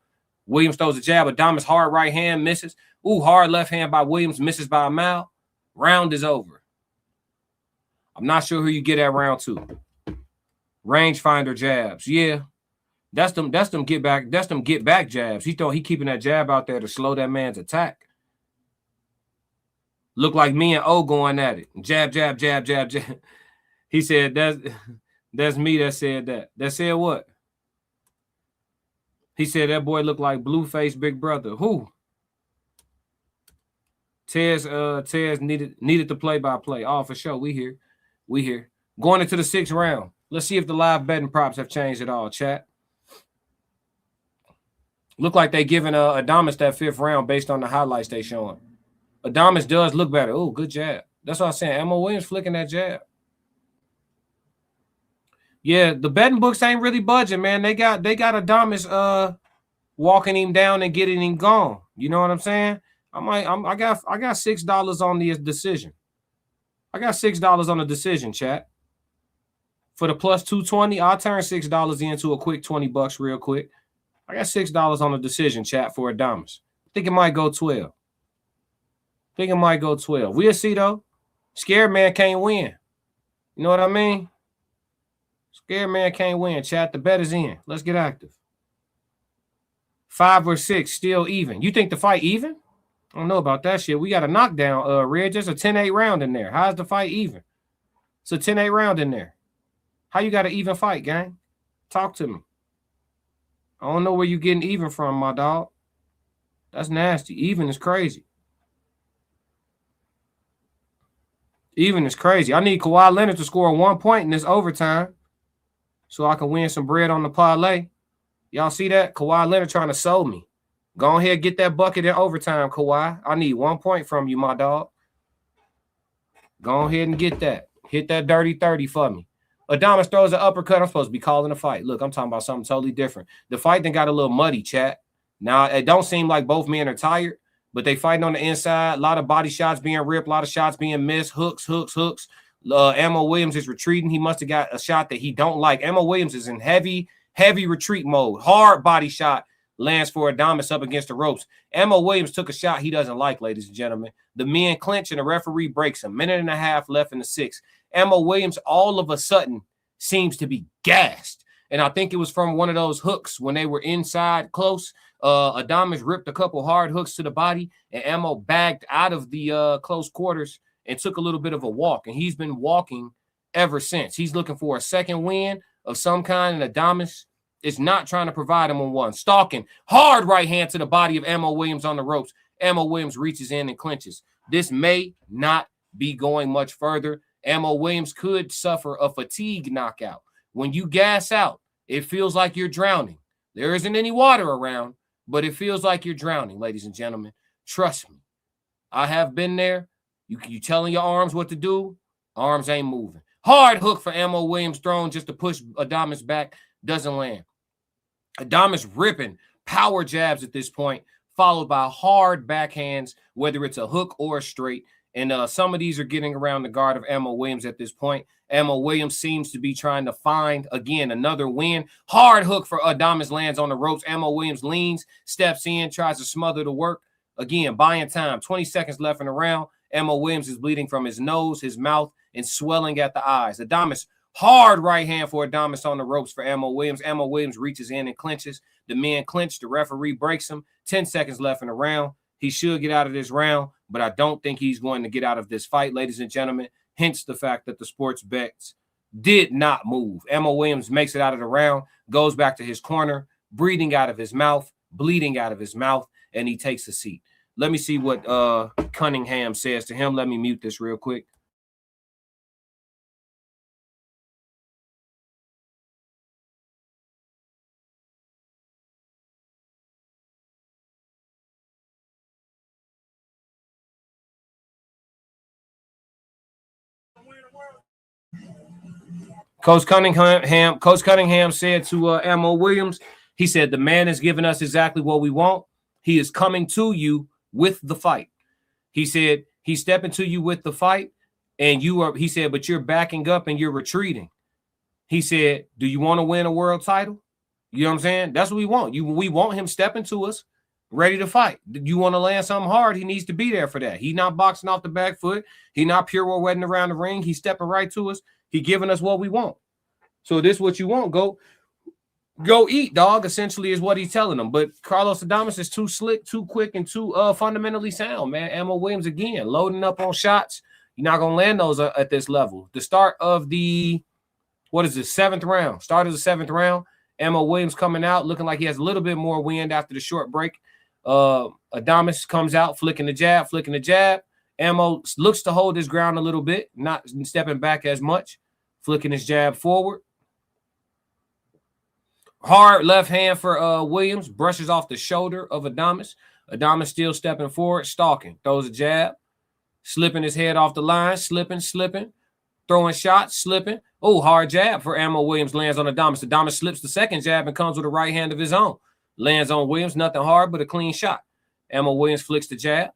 C: Williams throws a jab. Adames hard right hand, misses. Ooh, hard left hand by Williams, misses by a mile. Round is over. I'm not sure who you get at round 2. Rangefinder jabs. Yeah. That's them get back jabs. He keeping that jab out there to slow that man's attack. Look like me and O going at it. Jab, jab, jab, jab, jab. He said that's me that said that. That said what? He said that boy looked like Blueface Big Brother. Who? Tez needed the play-by-play. Oh, for sure. We here. Going into the 6th round. Let's see if the live betting props have changed at all, chat. Look like they giving Adames that 5th round based on the highlights they showing. Adames does look better. Oh, good jab. That's what I'm saying. Ammo Williams flicking that jab. Yeah, the betting books ain't really budging, man. They got Adames walking him down and getting him gone. You know what I'm saying? I got $6 on the decision. I got $6 on the decision, chat. For the plus 220, I'll turn $6 into a quick $20 real quick. I got $6 on the decision, chat, for Adames. I think it might go 12. We'll see, though. Scared man can't win. You know what I mean? Scared man can't win, chat. The bet is in. Let's get active. 5 or 6, still even. You think the fight even? I don't know about that shit. We got a knockdown, Red. Just a 10-8 round in there. How's the fight even? It's a 10-8 round in there. How you got an even fight, gang? Talk to me. I don't know where you getting even from, my dog. That's nasty. Even is crazy. Even is crazy. I need Kawhi Leonard to score 1 point in this overtime so I can win some bread on the parlay. Y'all see that? Kawhi Leonard trying to sold me. Go ahead, get that bucket in overtime, Kawhi. I need 1 point from you, my dog. Go ahead and get that. Hit that dirty 30 for me. 1 point. Adames throws an uppercut. I'm supposed to be calling the fight. Look, I'm talking about something totally different. The fight then got a little muddy, chat. Now, it don't seem like both men are tired, but they fighting on the inside. A lot of body shots being ripped, a lot of shots being missed. Hooks. Ammo Williams is retreating. He must have got a shot that he don't like. Ammo Williams is in heavy retreat mode. Hard body shot lands for Adames up against the ropes. Ammo Williams took a shot he doesn't like, ladies and gentlemen. The men clinch and the referee breaks him. Minute and a half left in the sixth. Ammo Williams all of a sudden seems to be gassed. And I think it was from one of those hooks when they were inside close. Adames ripped a couple hard hooks to the body, and Ammo bagged out of the close quarters and took a little bit of a walk. And he's been walking ever since. He's looking for a second win of some kind, and Adames is not trying to provide him on one. Stalking, hard right hand to the body of Ammo Williams on the ropes. Ammo Williams reaches in and clinches. This may not be going much further. Ammo Williams could suffer a fatigue knockout. When you gas out, it feels like you're drowning. There isn't any water around, but it feels like you're drowning, ladies and gentlemen. Trust me. I have been there. You telling your arms what to do, arms ain't moving. Hard hook for Ammo Williams thrown just to push Adames back. Doesn't land. Adames ripping power jabs at this point, followed by hard backhands, whether it's a hook or a straight. And some of these are getting around the guard of Ammo Williams at this point. Ammo Williams seems to be trying to find, again, another win. Hard hook for Adames lands on the ropes. Ammo Williams leans, steps in, tries to smother the work. Again, buying time. 20 seconds left in the round. Ammo Williams is bleeding from his nose, his mouth, and swelling at the eyes. Adames, hard right hand for Adames on the ropes for Ammo Williams. Ammo Williams reaches in and clinches. The men clinch. The referee breaks him. 10 seconds left in the round. He should get out of this round, but I don't think he's going to get out of this fight, ladies and gentlemen. Hence the fact that the sports bets did not move. Ammo Williams makes it out of the round, goes back to his corner, breathing out of his mouth, bleeding out of his mouth, and he takes a seat. Let me see what Cunningham says to him. Let me mute this real quick. Coach Cunningham said to Ammo Williams, he said, the man has given us exactly what we want. He is coming to you with the fight. He said, he's stepping to you with the fight, and he said, but you're backing up and you're retreating. He said, do you want to win a world title? You know what I'm saying? That's what we want. We want him stepping to us, ready to fight. You want to land something hard, he needs to be there for that. He's not boxing off the back foot. He's not pure wedding around the ring. He's stepping right to us. He giving us what we want. So this is what you want. Go eat, dog, essentially is what he's telling them. But Carlos Adames is too slick, too quick, and too fundamentally sound, man. Ammo Williams, again, loading up on shots. You're not going to land those at this level. The start of the, seventh round. Start of the seventh round. Ammo Williams coming out, looking like he has a little bit more wind after the short break. Adames comes out, flicking the jab. Ammo looks to hold his ground a little bit, not stepping back as much, flicking his jab forward. Hard left hand for Williams, brushes off the shoulder of Adames. Adames still stepping forward, stalking, throws a jab, slipping his head off the line, slipping, throwing shots, slipping. Oh, hard jab for Ammo Williams lands on Adames. Adames slips the second jab and comes with a right hand of his own. Lands on Williams, nothing hard but a clean shot. Ammo Williams flicks the jab.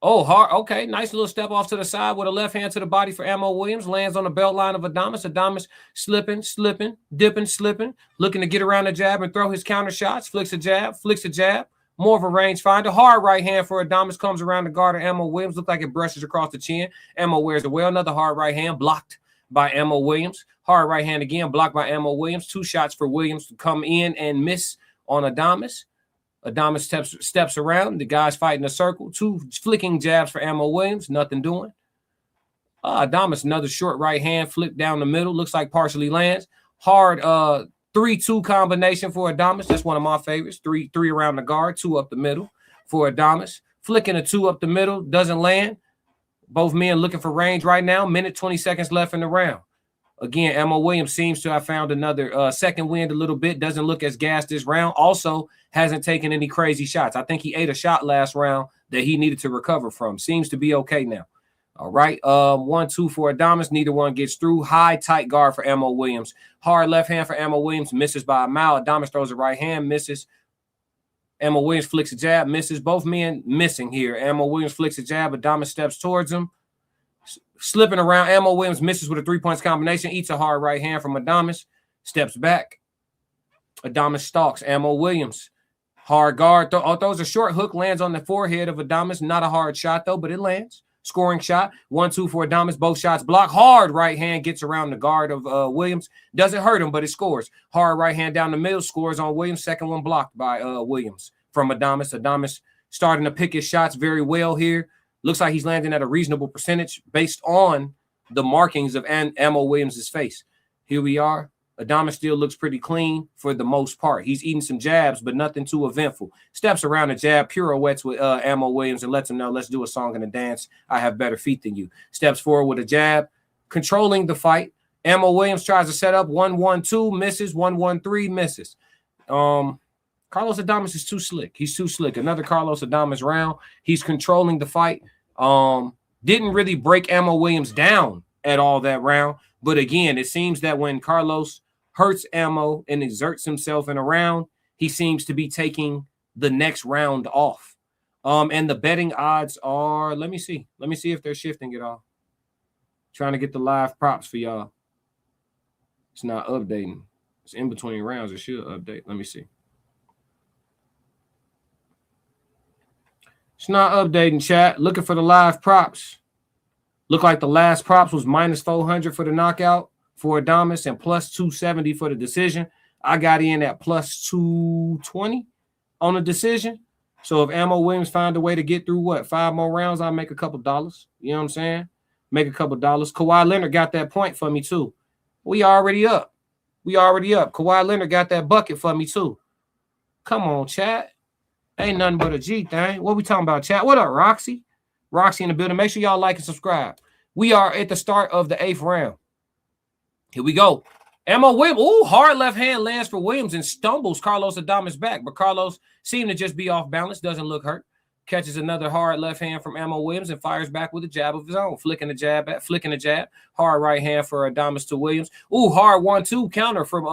C: Oh, hard. Okay, nice little step off to the side with a left hand to the body for Ammo Williams. Lands on the belt line of Adames. Adames slipping, dipping, slipping, looking to get around the jab and throw his counter shots. Flicks a jab. More of a range finder. Hard right hand for Adames comes around the guard of Ammo Williams. Look like it brushes across the chin. Ammo wears the well. Another hard right hand blocked by Ammo Williams. Hard right hand again blocked by Ammo Williams. 2 shots for Williams to come in and miss on Adames. Adames steps around. The guy's fighting a circle. 2 flicking jabs for Ammo Williams. Nothing doing. Adames, another short right hand flick down the middle. Looks like partially lands. Hard 3-2 combination for Adames. That's one of my favorites. 3 around the guard, 2 up the middle for Adames. Flicking a 2 up the middle. Doesn't land. Both men looking for range right now. Minute 20 seconds left in the round. Again, Ammo Williams seems to have found another second wind a little bit. Doesn't look as gassed this round. Also hasn't taken any crazy shots. I think he ate a shot last round that he needed to recover from. Seems to be okay now. All right. 1-2 for Adames. Neither one gets through. High, tight guard for Ammo Williams. Hard left hand for Ammo Williams. Misses by a mile. Adames throws a right hand. Misses. Ammo Williams flicks a jab. Misses. Both men missing here. Ammo Williams flicks a jab. Adames steps towards him. Slipping around. Ammo Williams misses with a 3-point combination. Eats a hard right hand from Adames. Steps back. Adames stalks. Ammo Williams. Hard guard. Throws a short hook. Lands on the forehead of Adames. Not a hard shot, though, but it lands. Scoring shot. 1-2 for Adames. Both shots blocked. Hard right hand gets around the guard of Williams. Doesn't hurt him, but it scores. Hard right hand down the middle. Scores on Williams. Second one blocked by Williams from Adames. Adames starting to pick his shots very well here. Looks like he's landing at a reasonable percentage based on the markings of Ammo Williams' face. Here we are. Adames still looks pretty clean for the most part. He's eating some jabs, but nothing too eventful. Steps around a jab, pirouettes with Ammo Williams and lets him know, let's do a song and a dance. I have better feet than you. Steps forward with a jab, controlling the fight. Ammo Williams tries to set up 1-1-2, misses. 1-1-3, misses. Carlos Adames is too slick. He's too slick. Another Carlos Adames round. He's controlling the fight. Didn't really break Ammo Williams down at all that round. But again, it seems that when Carlos hurts Ammo and exerts himself in a round, he seems to be taking the next round off. And the betting odds are, let me see if they're shifting at all. Trying to get the live props for y'all. It's not updating. It's in between rounds. It should update. Let me see. It's not updating, chat. Looking for the live props. Look like the last props was -400 for the knockout for Adames and +270 for the decision. I got in at +220 on the decision. So if Ammo Williams find a way to get through 5 more rounds, I'll make a couple dollars. You know what I'm saying? Make a couple dollars. Kawhi Leonard got that point for me too. We already up. Kawhi Leonard got that bucket for me too. Come on, chat. Ain't nothing but a G thing. What we talking about, chat? What up, Roxy? Roxy in the building. Make sure y'all like and subscribe. We are at the start of the 8th round. Here we go. Ammo Williams. Ooh, hard left hand lands for Williams and stumbles Carlos Adames back. But Carlos seemed to just be off balance. Doesn't look hurt. Catches another hard left hand from Ammo Williams and fires back with a jab of his own. Flicking a jab. Hard right hand for Adames to Williams. Ooh, hard 1-2 counter from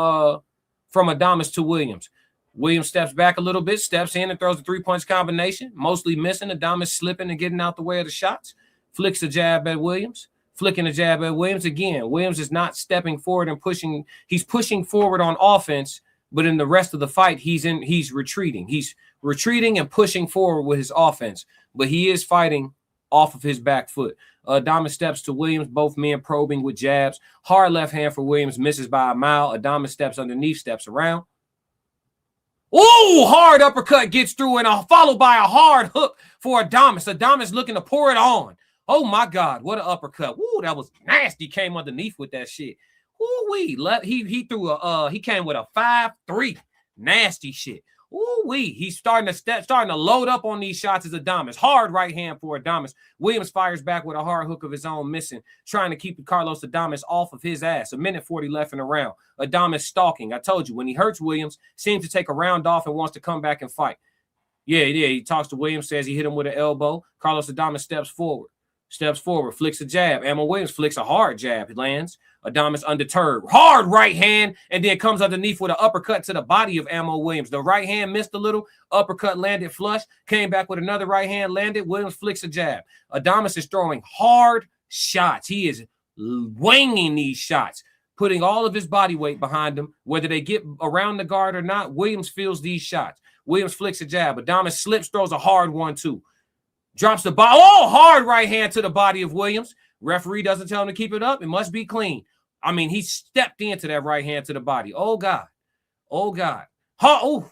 C: Adames to Williams. Williams steps back a little bit, steps in and throws a 3-point combination, mostly missing. Adames slipping and getting out the way of the shots. Flicks a jab at Williams. Flicking a jab at Williams again. Williams is not stepping forward and pushing. He's pushing forward on offense, but in the rest of the fight, he's retreating. He's retreating and pushing forward with his offense, but he is fighting off of his back foot. Adames steps to Williams, both men probing with jabs. Hard left hand for Williams, misses by a mile. Adames steps underneath, steps around. Ooh, hard uppercut gets through and followed by a hard hook for Adames. Adames looking to pour it on. Oh my God, what an uppercut. Ooh, that was nasty. Came underneath with that shit. Ooh-wee. He came with a 5-3. Nasty shit. Ooh-wee. He's starting to load up on these shots as Adames. Hard right hand for Adames. Williams fires back with a hard hook of his own, missing, trying to keep Carlos Adames off of his ass. 1:40 left in the round. Adames stalking. I told you, when he hurts Williams, seems to take a round off and wants to come back and fight. Yeah. He talks to Williams, says he hit him with an elbow. Carlos Adames steps forward, flicks a jab. Ammo Williams flicks a hard jab. It lands. Adames undeterred. Hard right hand, and then comes underneath with an uppercut to the body of Ammo Williams. The right hand missed a little. Uppercut landed flush. Came back with another right hand, landed. Williams flicks a jab. Adames is throwing hard shots. He is winging these shots, putting all of his body weight behind them. Whether they get around the guard or not, Williams feels these shots. Williams flicks a jab. Adames slips, throws a hard 1-2. Drops the ball. Oh, hard right hand to the body of Williams. Referee doesn't tell him to keep it up. It must be clean. I mean, he stepped into that right hand to the body. Oh, God. Carlos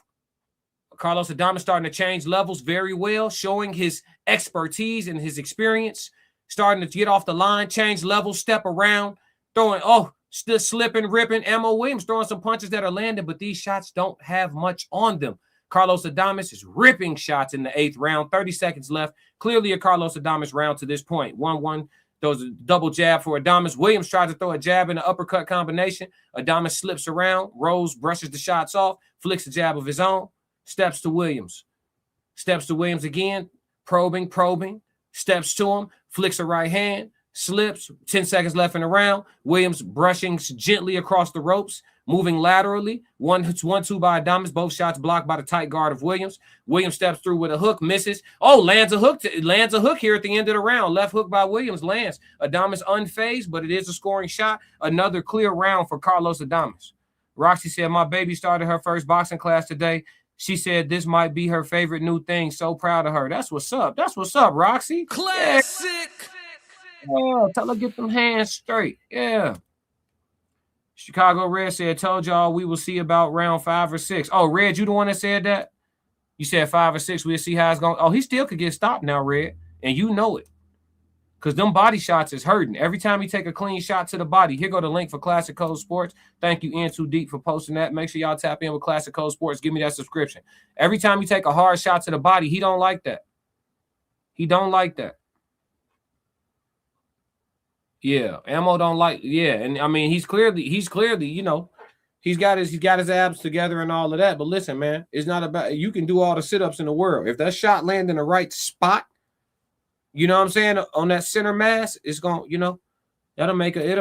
C: Adames starting to change levels very well, showing his expertise and his experience. Starting to get off the line, change levels, step around, throwing, still slipping, ripping. Ammo Williams throwing some punches that are landing, but these shots don't have much on them. Carlos Adames is ripping shots in the 8th round. 30 seconds left. Clearly a Carlos Adames round to this point. 1-1. Throws a double jab for Adames. Williams tries to throw a jab in an uppercut combination. Adames slips around, rolls, brushes the shots off, flicks a jab of his own, steps to Williams. Steps to Williams again, probing, steps to him, flicks a right hand, slips, 10 seconds left in the round. Williams brushing gently across the ropes, moving laterally. 1-2 by Adames. Both shots blocked by the tight guard of Williams. Williams steps through with a hook, misses. Oh, lands a hook here at the end of the round. Left hook by Williams lands. Adames unfazed, but it is a scoring shot. Another clear round for Carlos Adames. Roxy said, my baby started her first boxing class today. She said this might be her favorite new thing. So proud of her. That's what's up. That's what's up, Roxy.
B: Classic.
C: Yeah, tell her get them hands straight. Yeah. Chicago Red said, told y'all we will see about round 5 or 6. Oh, Red, you the one that said that? You said 5 or 6. We'll see how it's going. Oh, he still could get stopped now, Red. And you know it. Because them body shots is hurting. Every time you take a clean shot to the body, here go the link for Classic Code Sports. Thank you, In Too Deep, for posting that. Make sure y'all tap in with Classic Code Sports. Give me that subscription. Every time you take a hard shot to the body, he don't like that. He don't like that. Yeah, Ammo don't like. Yeah, and I mean he's clearly, you know, he's got his abs together and all of that. But listen, man, it's not about, you can do all the sit-ups in the world. If that shot land in the right spot, you know what I'm saying, on that center mass, it's gonna, you know, it'll make a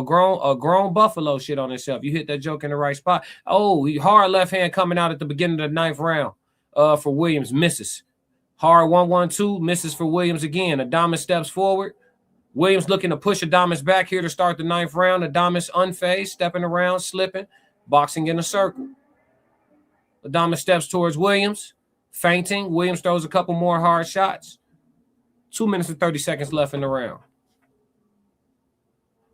C: grown buffalo shit on itself. You hit that joke in the right spot. Oh, hard left hand coming out at the beginning of the 9th round. For Williams, misses. Hard 1-1-2, misses for Williams again. Adames steps forward. Williams looking to push Adames back here to start the 9th round. Adames unfazed, stepping around, slipping, boxing in a circle. Adames steps towards Williams, feinting. Williams throws a couple more hard shots. 2 minutes and 30 seconds left in the round.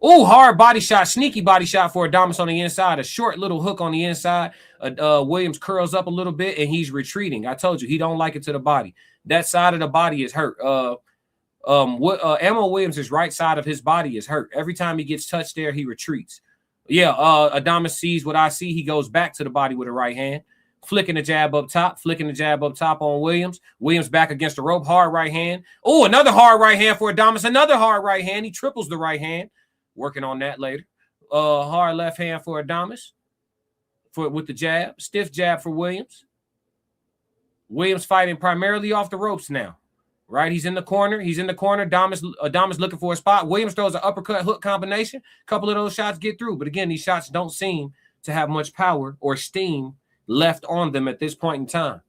C: Oh, hard body shot, sneaky body shot for Adames on the inside. A short little hook on the inside. Williams curls up a little bit, and he's retreating. I told you, he don't like it to the body. That side of the body is hurt. Ammo Williams' right side of his body is hurt. Every time he gets touched there, he retreats. Yeah, Adames sees what I see. He goes back to the body with a right hand, flicking the jab up top on Williams. Williams back against the rope, hard right hand. Oh, another hard right hand for Adames. Another hard right hand. He triples the right hand. Working on that later. Hard left hand for Adames with the jab. Stiff jab for Williams. Williams fighting primarily off the ropes now. Right? He's in the corner. Adames looking for a spot. Williams throws an uppercut hook combination. A couple of those shots get through. But again, these shots don't seem to have much power or steam left on them at this point in time.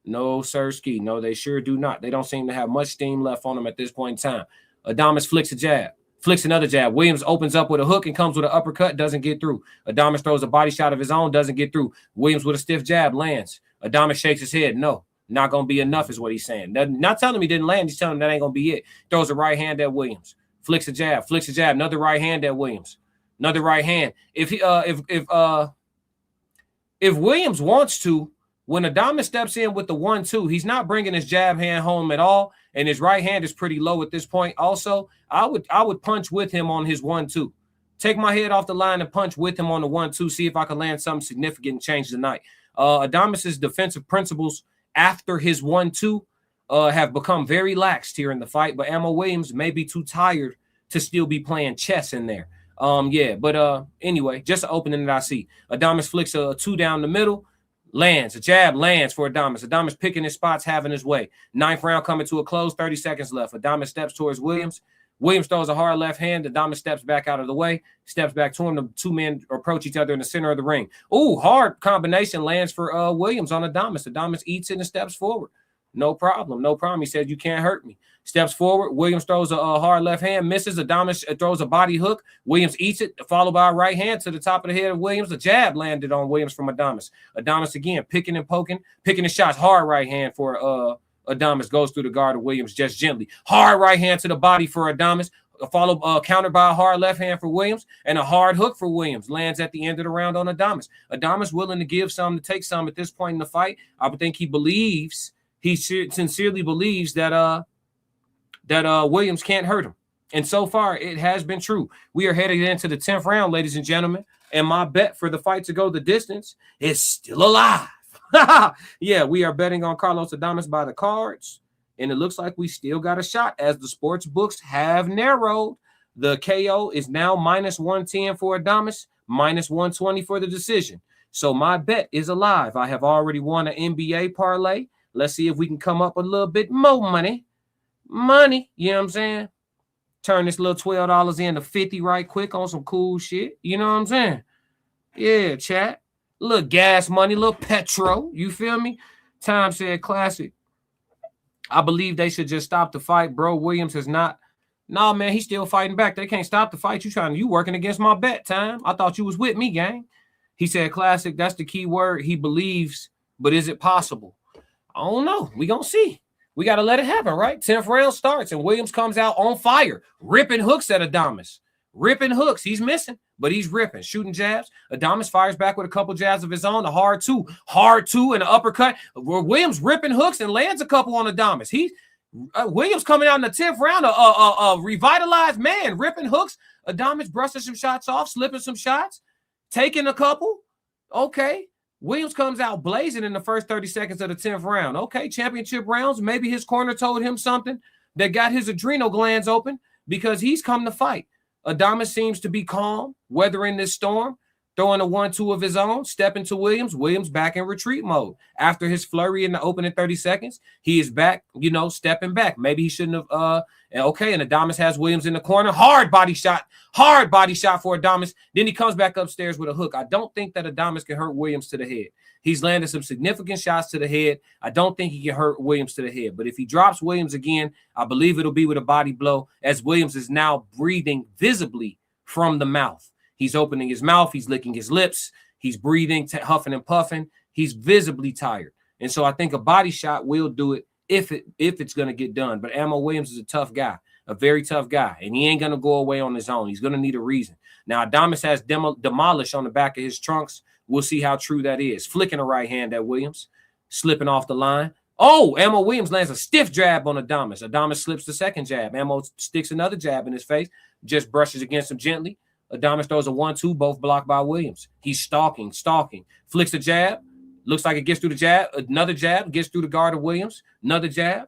C: No, sirski. No, they sure do not. They don't seem to have much steam left on them at this point in time. Adames flicks a jab. Flicks another jab. Williams opens up with a hook and comes with an uppercut. Doesn't get through. Adames throws a body shot of his own. Doesn't get through. Williams with a stiff jab lands. Adames shakes his head. No, not going to be enough is what he's saying. Not telling him he didn't land. He's telling him that ain't going to be it. Throws a right hand at Williams. Flicks a jab. Flicks a jab. Another right hand at Williams. Another right hand. If Williams wants to, when Adames steps in with the 1-2, he's not bringing his jab hand home at all, and his right hand is pretty low at this point. Also, I would punch with him on his 1-2. Take my head off the line and punch with him on the 1-2, see if I can land something significant and change the night. Adames' defensive principles after his 1-2 have become very lax here in the fight, but Ammo Williams may be too tired to still be playing chess in there. Anyway, just an opening that I see. Adames flicks a 2 down the middle. Lands. A jab lands for Adames. Adames picking his spots, having his way. 9th round coming to a close, 30 seconds left. Adames steps towards Williams. Williams throws a hard left hand. Adames steps back out of the way, steps back to him. The two men approach each other in the center of the ring. Oh, hard combination lands for Williams on Adames. Adames eats it and steps forward. No problem. No problem. He said, you can't hurt me. Steps forward. Williams throws a hard left hand, misses. Adames throws a body hook. Williams eats it, followed by a right hand to the top of the head of Williams. A jab landed on Williams from Adames. Adames again, picking and poking, picking his shots. Hard right hand for Adames, goes through the guard of Williams just gently. Hard right hand to the body for Adames, followed countered by a hard left hand for Williams, and a hard hook for Williams. Lands at the end of the round on Adames. Adames willing to give some, to take some at this point in the fight. I would think he sincerely believes that Williams can't hurt him. And so far, it has been true. We are headed into the 10th round, ladies and gentlemen. And my bet for the fight to go the distance is still alive. Yeah, we are betting on Carlos Adames by the cards. And it looks like we still got a shot as the sports books have narrowed. The KO is now -110 for Adames, -120 for the decision. So my bet is alive. I have already won an NBA parlay. Let's see if we can come up a little bit more money. Money, you know what I'm saying? Turn this little $12 into 50 right quick on some cool shit. You know what I'm saying? Yeah, chat. Little gas money, little petrol. You feel me? Time said classic. I believe they should just stop the fight. Bro, Williams has not. No, man, he's still fighting back. They can't stop the fight. You working against my bet, Time. I thought you was with me, gang. He said classic. That's the key word. He believes, but is it possible? I don't know. We gonna see. We got to let it happen, right? 10th round starts and Williams comes out on fire, ripping hooks at Adames. Ripping hooks. He's missing, but he's ripping, shooting jabs. Adames fires back with a couple jabs of his own, a hard two, and an uppercut. Where Williams ripping hooks and lands a couple on Adames. Williams coming out in the 10th round, a revitalized man, ripping hooks. Adames brushing some shots off, slipping some shots, taking a couple. Okay. Williams comes out blazing in the first 30 seconds of the 10th round. Okay, championship rounds. Maybe his corner told him something that got his adrenal glands open because he's come to fight. Adames seems to be calm, weathering this storm, throwing a 1-2 of his own, stepping to Williams. Williams back in retreat mode. After his flurry in the opening 30 seconds, he is back, stepping back. Maybe he shouldn't have. And Adames has Williams in the corner. Hard body shot for Adames. Then he comes back upstairs with a hook. I don't think that Adames can hurt Williams to the head. He's landed some significant shots to the head. I don't think he can hurt Williams to the head. But if he drops Williams again, I believe it'll be with a body blow, as Williams is now breathing visibly from the mouth. He's opening his mouth. He's licking his lips. He's breathing, huffing and puffing. He's visibly tired. And so I think a body shot will do it if it's going to get done. But Ammo Williams is a tough guy, a very tough guy, and he ain't going to go away on his own. He's going to need a reason. Now, Adames has demolished on the back of his trunks. We'll see how true that is. Flicking a right hand at Williams, slipping off the line. Oh, Ammo Williams lands a stiff jab on Adames. Adames slips the second jab. Ammo sticks another jab in his face, just brushes against him gently. Adames throws a 1-2, both blocked by Williams. He's stalking, flicks a jab. Looks like it gets through the jab. Another jab gets through the guard of Williams. Another jab.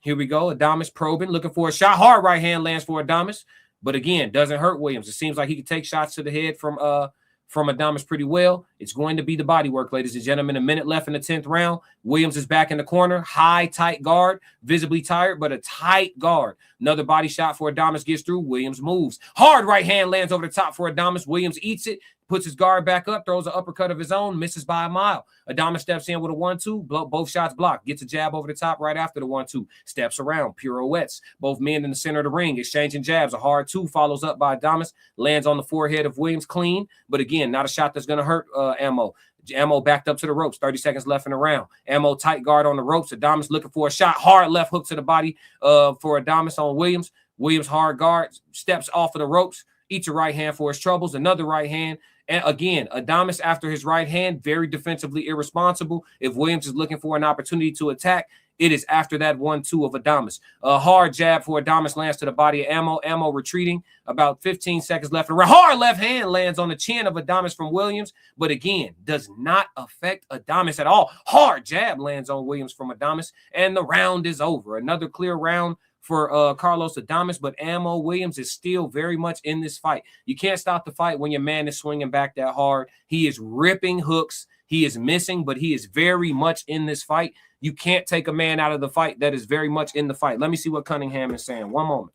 C: Here we go. Adames probing, looking for a shot. Hard right hand lands for Adames, but again, doesn't hurt Williams. It seems like he can take shots to the head from Adames pretty well. It's going to be the body work, ladies and gentlemen. A minute left in the 10th round. Williams is back in the corner. High, tight guard. Visibly tired, but a tight guard. Another body shot for Adames gets through. Williams moves. Hard right hand lands over the top for Adames. Williams eats it. Puts his guard back up, throws an uppercut of his own, misses by a mile. Adames steps in with a 1-2, both shots blocked. Gets a jab over the top right after the 1-2. Steps around, pirouettes. Both men in the center of the ring, exchanging jabs. A hard 2 follows up by Adames, lands on the forehead of Williams clean. But again, not a shot that's going to hurt Ammo. Ammo backed up to the ropes, 30 seconds left in the round. Ammo tight guard on the ropes. Adames looking for a shot. Hard left hook to the body for Adames on Williams. Williams hard guard, steps off of the ropes, eats a right hand for his troubles. Another right hand. And again, Adames after his right hand, very defensively irresponsible. If Williams is looking for an opportunity to attack, it is after that 1-2 of Adames. A hard jab for Adames lands to the body of Ammo. Ammo retreating, about 15 seconds left. A hard left hand lands on the chin of Adames from Williams, but again, does not affect Adames at all. Hard jab lands on Williams from Adames, and the round is over. Another clear round for Carlos Adames, but Ammo Williams is still very much in this fight. You can't stop the fight when your man is swinging back that hard. He is ripping hooks. He is missing, but he is very much in this fight. You can't take a man out of the fight that is very much in the fight. Let me see what Cunningham is saying. One moment.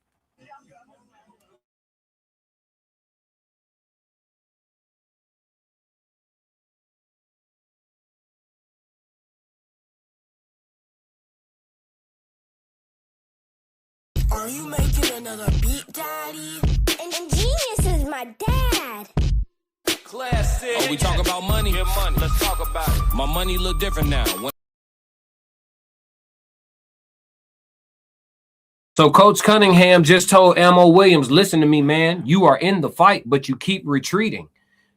F: Are you making another beat, Daddy? And Genius is my dad.
B: Classic.
C: Oh, we talk about money?
B: Yeah, money. Let's talk about it.
C: My money look different now. So Coach Cunningham just told Ammo Williams, listen to me, man. You are in the fight, but you keep retreating.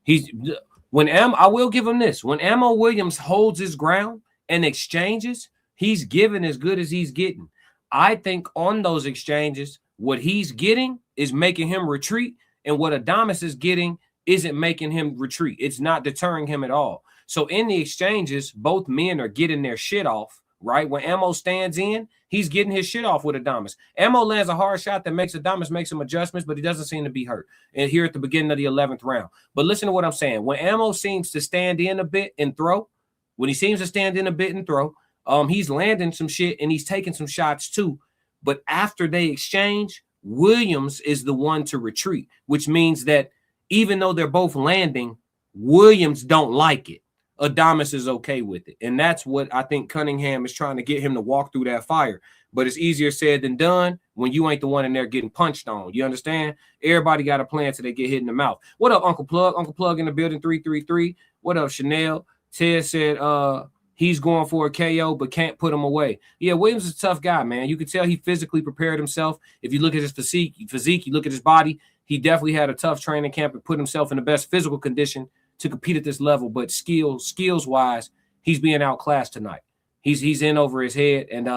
C: I will give him this. When Ammo Williams holds his ground and exchanges, he's giving as good as he's getting. I think on those exchanges, what he's getting is making him retreat, and what Adames is getting isn't making him retreat. It's not deterring him at all. So in the exchanges, both men are getting their shit off, right? When Ammo stands in, he's getting his shit off with Adames. Ammo lands a hard shot that makes Adames make some adjustments, but he doesn't seem to be hurt. And here at the beginning of the 11th round. But listen to what I'm saying. When Ammo seems to stand in a bit and throw, he's landing some shit and he's taking some shots too. But after they exchange, Williams is the one to retreat, which means that even though they're both landing, Williams don't like it. Adames is okay with it. And that's what I think Cunningham is trying to get him to walk through that fire. But it's easier said than done when you ain't the one in there getting punched on. You understand? Everybody got a plan till they get hit in the mouth. What up, Uncle Plug? Uncle Plug in the building, 333. What up, Chanel? Ted said he's going for a KO but can't put him away. Yeah, Williams is a tough guy, man. You can tell he physically prepared himself. If you look at his physique, you look at his body, he definitely had a tough training camp and put himself in the best physical condition to compete at this level. But skills-wise, he's being outclassed tonight. He's in over his head, and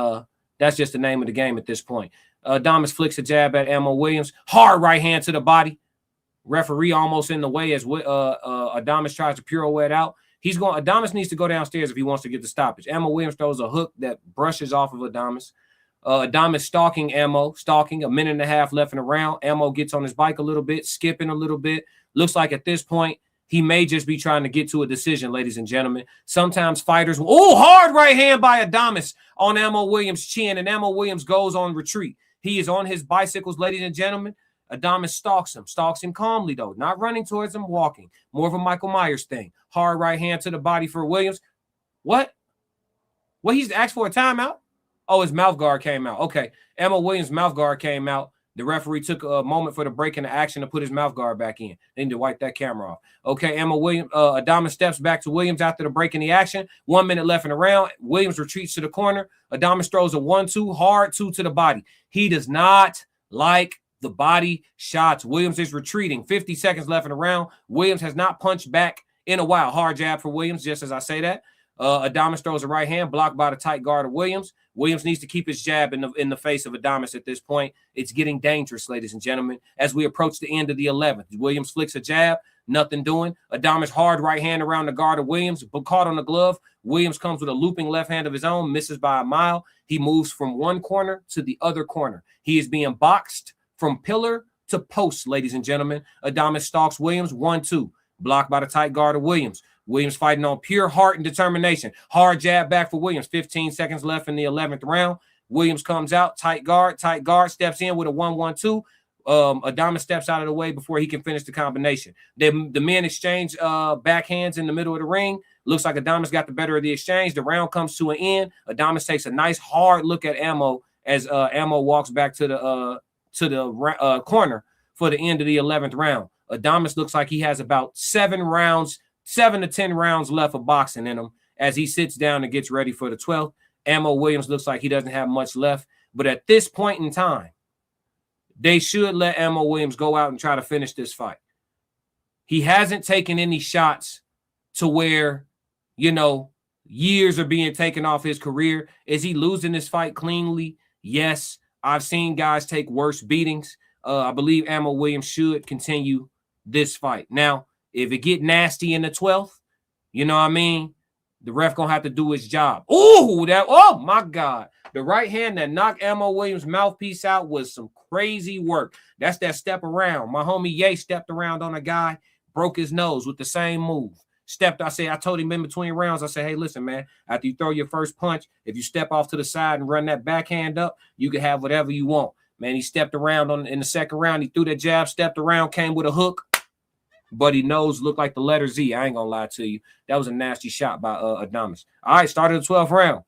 C: that's just the name of the game at this point. Adames flicks a jab at Ammo Williams. Hard right hand to the body. Referee almost in the way as Adames tries to pirouette out. Adames needs to go downstairs if he wants to get the stoppage. Ammo Williams throws a hook that brushes off of Adames. Adames stalking Ammo, a minute and a half left in the round. Ammo gets on his bike a little bit, skipping a little bit. Looks like at this point, he may just be trying to get to a decision, ladies and gentlemen. Sometimes fighters hard right hand by Adames on Ammo Williams' chin, and Ammo Williams goes on retreat. He is on his bicycles, ladies and gentlemen. Adames stalks him calmly, though, not running towards him, walking. More of a Michael Myers thing. Hard right hand to the body for Williams. What? What, he's asked for a timeout? Oh, his mouth guard came out. Okay, Ammo Williams' mouth guard came out. The referee took a moment for the break in the action to put his mouth guard back in. They need to wipe that camera off. Okay, Adames steps back to Williams after the break in the action. 1 minute left in the round. Williams retreats to the corner. Adames throws a 1-2, hard 2 to the body. He does not like the body shots. Williams is retreating. 50 seconds left in the round. Williams has not punched back in a while. Hard jab for Williams, just as I say that. Adames throws a right hand, blocked by the tight guard of Williams. Williams needs to keep his jab in the face of Adames at this point. It's getting dangerous, ladies and gentlemen, as we approach the end of the 11th. Williams flicks a jab, nothing doing. Adames hard right hand around the guard of Williams, but caught on the glove. Williams comes with a looping left hand of his own, misses by a mile. He moves from one corner to the other corner. He is being boxed from pillar to post, ladies and gentlemen. Adames stalks Williams, 1-2, blocked by the tight guard of Williams. Williams fighting on pure heart and determination. Hard jab back for Williams. 15 seconds left in the 11th round. Williams comes out, tight guard, steps in with a 1-1-2. Adames steps out of the way before he can finish the combination. The men exchange backhands in the middle of the ring. Looks like Adames got the better of the exchange. The round comes to an end. Adames takes a nice hard look at Ammo as Ammo walks back to the corner for the end of the 11th round. Adames looks like he has about 7 to 10 rounds left of boxing in him as he sits down and gets ready for the 12th. Ammo Williams looks like he doesn't have much left. But at this point in time, they should let Ammo Williams go out and try to finish this fight. He hasn't taken any shots to where, years are being taken off his career. Is he losing this fight cleanly? Yes. I've seen guys take worse beatings. I believe Ammo Williams should continue this fight. Now, if it get nasty in the 12th, you know what I mean? The ref going to have to do his job. Oh, my God. The right hand that knocked Ammo Williams' mouthpiece out was some crazy work. That's that step around. My homie Ye stepped around on a guy, broke his nose with the same move. I told him in between rounds, I said, hey, listen, man, after you throw your first punch, if you step off to the side and run that backhand up, you can have whatever you want. Man, he stepped around in the second round. He threw that jab, stepped around, came with a hook. But he nose looked like the letter Z. I ain't gonna lie to you. That was a nasty shot by Adames. All right, started the 12th round.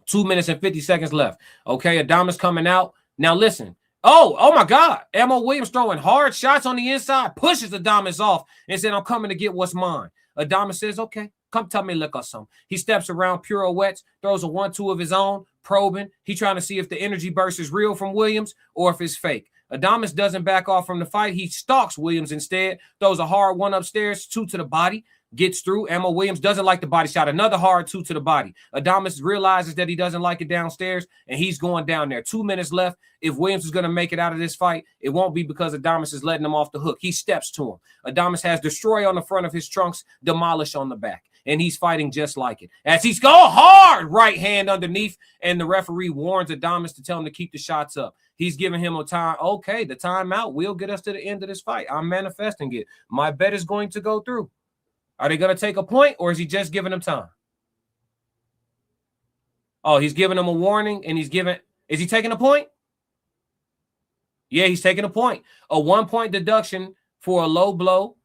C: 2 minutes and 50 seconds left. Okay, Adames coming out. Now listen. Oh my God. Ammo Williams throwing hard shots on the inside, pushes Adames off and said, I'm coming to get what's mine. Adames says, okay, come tell me look or something. He steps around, pirouettes, throws a 1-2 of his own, probing. He trying to see if the energy burst is real from Williams or if it's fake. Adames doesn't back off from the fight. He stalks Williams instead, throws a hard 1 upstairs, 2 to the body, gets through. Ammo Williams doesn't like the body shot. Another hard 2 to the body. Adames realizes that he doesn't like it downstairs, and he's going down there. 2 minutes left. If Williams is going to make it out of this fight, it won't be because Adames is letting him off the hook. He steps to him. Adames has destroy on the front of his trunks, demolish on the back. And he's fighting just like it. As he's going hard, right hand underneath, and the referee warns Adames to tell him to keep the shots up. He's giving him a time. Okay, the timeout will get us to the end of this fight. I'm manifesting it. My bet is going to go through. Are they going to take a point, or is he just giving him time? Oh, he's giving him a warning, and he's giving Is he taking a point? Yeah, he's taking a point. A 1-point deduction for a low blow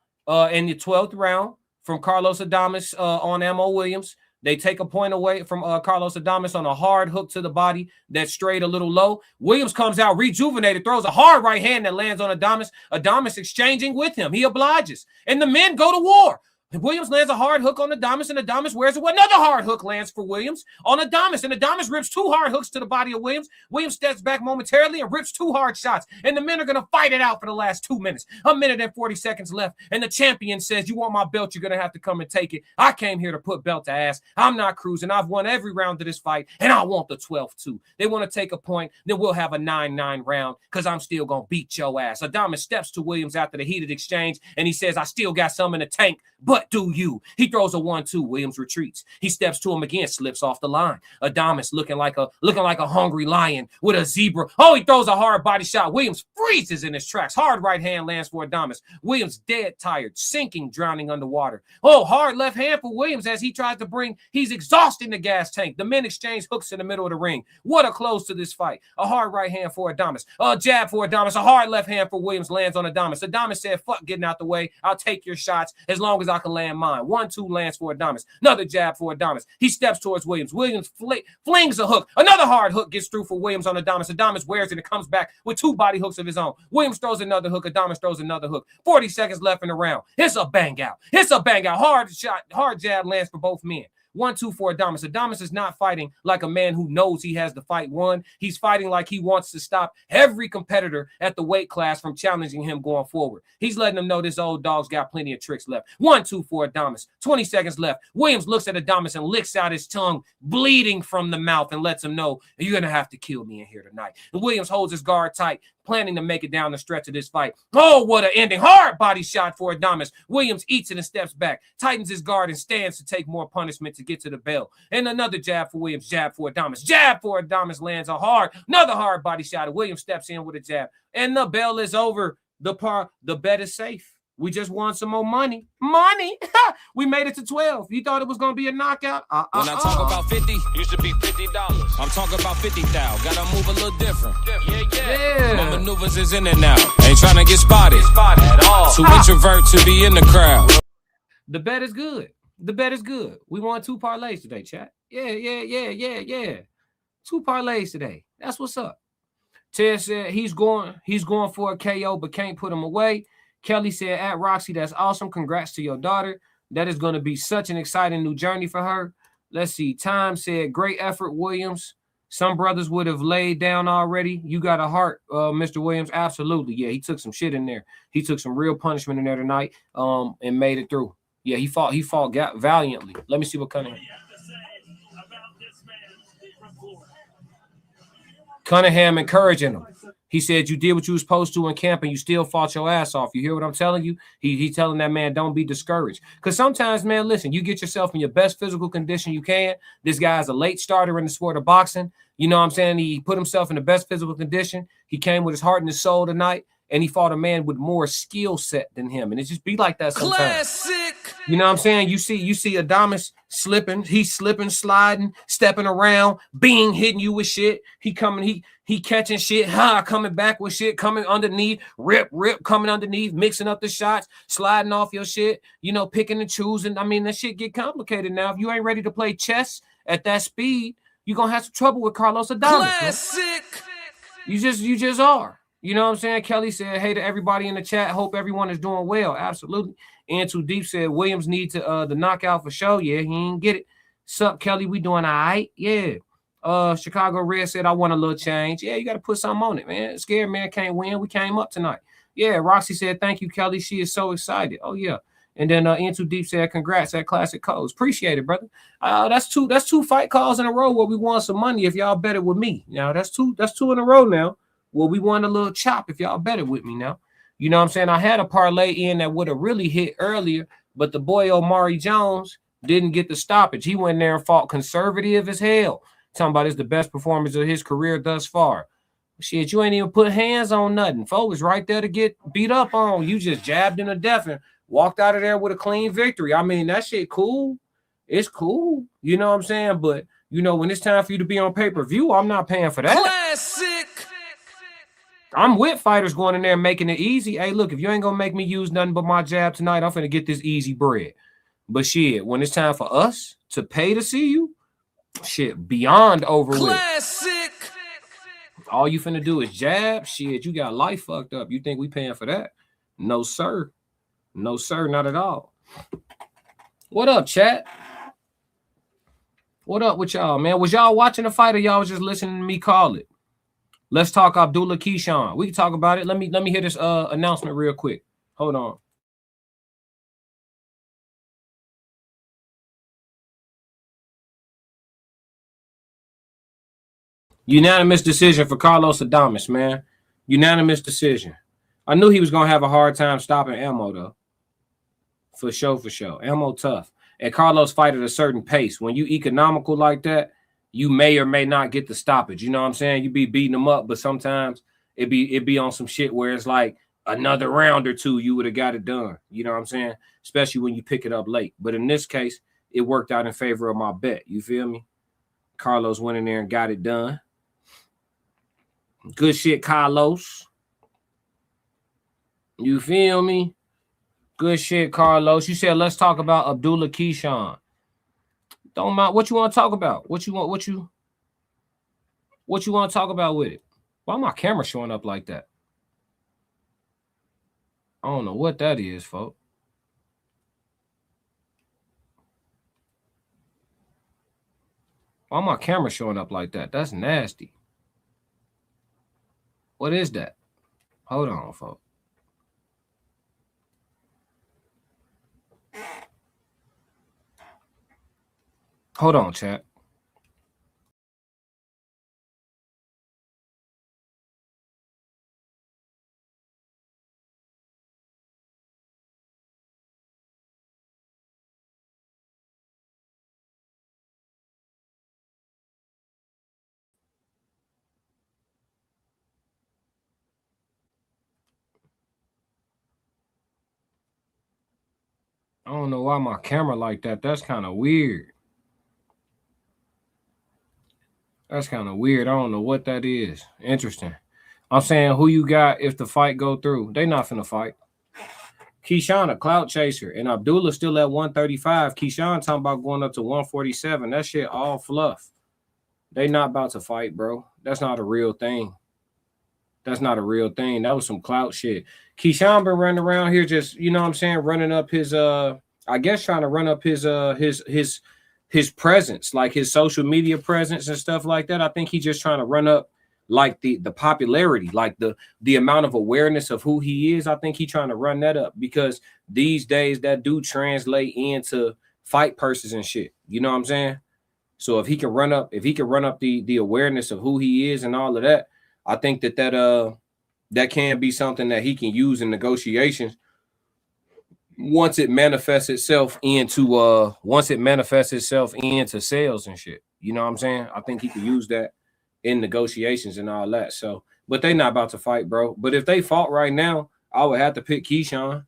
C: in the 12th round from Carlos Adames on Ammo Williams. They take a point away from Carlos Adames on a hard hook to the body that strayed a little low. Williams comes out rejuvenated, throws a hard right hand that lands on Adames. Adames exchanging with him. He obliges. And the men go to war. Williams lands a hard hook on Adames, and Adames wears it. Another hard hook lands for Williams on Adames, and Adames rips 2 hard hooks to the body of Williams. Williams steps back momentarily and rips 2 hard shots, and the men are going to fight it out for the last 2 minutes. 1 minute and 40 seconds left, and the champion says, you want my belt, you're going to have to come and take it. I came here to put belt to ass. I'm not cruising. I've won every round of this fight, and I want the 12th too. They want to take a point, then we'll have a 9-9 round because I'm still going to beat your ass. Adames steps to Williams after the heated exchange, and he says, I still got some in the tank, but do you? He throws a 1-2. Williams retreats. He steps to him again, slips off the line. Adames looking like a hungry lion with a zebra. Oh, he throws a hard body shot. Williams freezes in his tracks. Hard right hand lands for Adames. Williams dead tired, sinking, drowning underwater. Oh, hard left hand for Williams as he tries to he's exhausting the gas tank. The men exchange hooks in the middle of the ring. What a close to this fight. A hard right hand for Adames. A jab for Adames. A hard left hand for Williams lands on Adames. Adames said, fuck getting out the way. I'll take your shots as long as I can land mine. 1-2 lands for Adames. Another jab for Adames. He steps towards Williams. Williams flings a hook. Another hard hook gets through for Williams on Adames. Adames wears it and comes back with 2 body hooks of his own. Williams throws another hook. Adames throws another hook. 40 seconds left in the round. It's a bang out. It's a bang out. Hard shot, hard jab lands for both men. 1-2 for Adames. Adames is not fighting like a man who knows he has the fight won. He's fighting like he wants to stop every competitor at the weight class from challenging him going forward. He's letting them know this old dog's got plenty of tricks left. 1-2 for Adames. 20 seconds left. Williams looks at Adames and licks out his tongue, bleeding from the mouth, and lets him know, you're going to have to kill me in here tonight. And Williams holds his guard tight, planning to make it down the stretch of this fight. Oh, what an ending. Hard body shot for Adames. Williams eats it and steps back, tightens his guard, and stands to take more punishment to get to the bell. And another jab for Williams, jab for Adames. Jab for Adames lands another hard body shot. Williams steps in with a jab. And the bell is over. The bet is safe. We just won some more money. Money! We made it to 12. You thought it was going to be a knockout?
B: When I talk about 50, used to be $50. I'm talking about 50,000. Gotta move a little different.
C: Yeah.
B: My maneuvers is in and out. Ain't trying to get spotted at all. Too introvert to be in the crowd.
C: The bet is good. The bet is good. We won 2 parlays today, chat. Yeah. 2 parlays today. That's what's up. Ted said he's going for a KO, but can't put him away. Kelly said, at Roxy, that's awesome. Congrats to your daughter. That is going to be such an exciting new journey for her. Let's see. Time said, great effort, Williams. Some brothers would have laid down already. You got a heart, Mr. Williams. Absolutely. Yeah, he took some shit in there. He took some real punishment in there tonight and made it through. Yeah, he fought valiantly. Let me see what Cunningham encouraging him. He said, you did what you were supposed to in camp and you still fought your ass off. You hear what I'm telling you? He telling that man, don't be discouraged. Because sometimes, man, listen, you get yourself in your best physical condition you can. This guy's a late starter in the sport of boxing. You know what I'm saying? He put himself in the best physical condition. He came with his heart and his soul tonight. And he fought a man with more skill set than him. And it just be like that sometimes.
B: Classic.
C: You know what I'm saying? You see Adames slipping. He's slipping, sliding, stepping around, hitting you with shit. He catching shit, coming back with shit, coming underneath, rip, coming underneath, mixing up the shots, sliding off your shit, picking and choosing. I mean, that shit get complicated now. If you ain't ready to play chess at that speed, you're going to have some trouble with Carlos Adames.
B: Classic.
C: You just are. You know what I'm saying? Kelly said, hey to everybody in the chat. Hope everyone is doing well. Absolutely. And Too Deep said, Williams need to the knockout for sure. Yeah, he ain't get it. Sup, Kelly? We doing all right? Yeah. Chicago Red said, I want a little change. Yeah, you got to put something on it, man. Scared man can't win. We came up tonight. Yeah, Roxy said, thank you, Kelly. She is so excited. Oh, yeah. And then Too Deep said, congrats at Classic Codes. Appreciate it, brother. That's two fight calls in a row where we won some money if y'all bet it with me. Now, that's two in a row now. Well, we won a little chop if y'all bet it with me now. You know what I'm saying? I had a parlay in that would have really hit earlier, but the boy Omari Jones didn't get the stoppage. He went there and fought conservative as hell. Talking about it's the best performance of his career thus far. Shit, you ain't even put hands on nothing. Folks was right there to get beat up on. You just jabbed in the death and walked out of there with a clean victory. I mean, that shit cool. It's cool. You know what I'm saying? But You know, when it's time for you to be on pay-per-view, I'm not paying for that.
B: Classic.
C: I'm with fighters going in there and making it easy. Hey, look, if you ain't gonna make me use nothing but my jab tonight, I'm finna get this easy bread. But shit, when it's time for us to pay to see you, shit, beyond over with.
B: Classic.
C: All you finna do is jab. Shit, you got life fucked up. You think we paying for that? No, sir. No, sir, not at all. What up, chat? What up with y'all, man? Was y'all watching the fight or y'all was just listening to me call it? Let's talk Abdullah Keyshawn. We can talk about it. Let me hear this announcement real quick. Hold on. Unanimous decision for Carlos Adames, man. Unanimous decision. I knew he was going to have a hard time stopping Ammo, though. For sure, for sure. Ammo tough. And Carlos fight at a certain pace. When you economical like that, you may or may not get the stoppage. You know what I'm saying? You be beating them up, but sometimes it be on some shit where it's like another round or two, you would have got it done. You know what I'm saying? Especially when you pick it up late. But in this case, it worked out in favor of my bet. You feel me? Carlos went in there and got it done. Good shit, Carlos. You feel me? Good shit, Carlos. You said let's talk about Abdullah Keyshawn. Don't mind what you want to talk about. What you want to talk about with it? Why my camera showing up like that? I don't know what that is, folks. Why my camera showing up like that? That's nasty. What is that? Hold on, folks. Hold on, chat. I don't know why my camera like that. That's kind of weird. That's kind of weird. I don't know what that is. Interesting. I'm saying who you got if the fight go through. They not finna fight. Keyshawn a clout chaser. And Abdullah still at 135. Keyshawn talking about going up to 147. That shit all fluff. They not about to fight, bro. That's not a real thing. That's not a real thing. That was some clout shit. Keyshawn been running around here just, you know what I'm saying, running up his I guess trying to run up his presence, like his social media presence and stuff like that. I think he's just trying to run up like the popularity, like the amount of awareness of who he is. I think he's trying to run that up because these days that do translate into fight purses and shit. You know what I'm saying? So if he can run up the awareness of who he is and all of that, I think that can be something that he can use in negotiations once it manifests itself into sales and shit. You know what I'm saying? I think he could use that in negotiations and all that. So, but they not about to fight, bro. But if they fought right now, I would have to pick Keyshawn.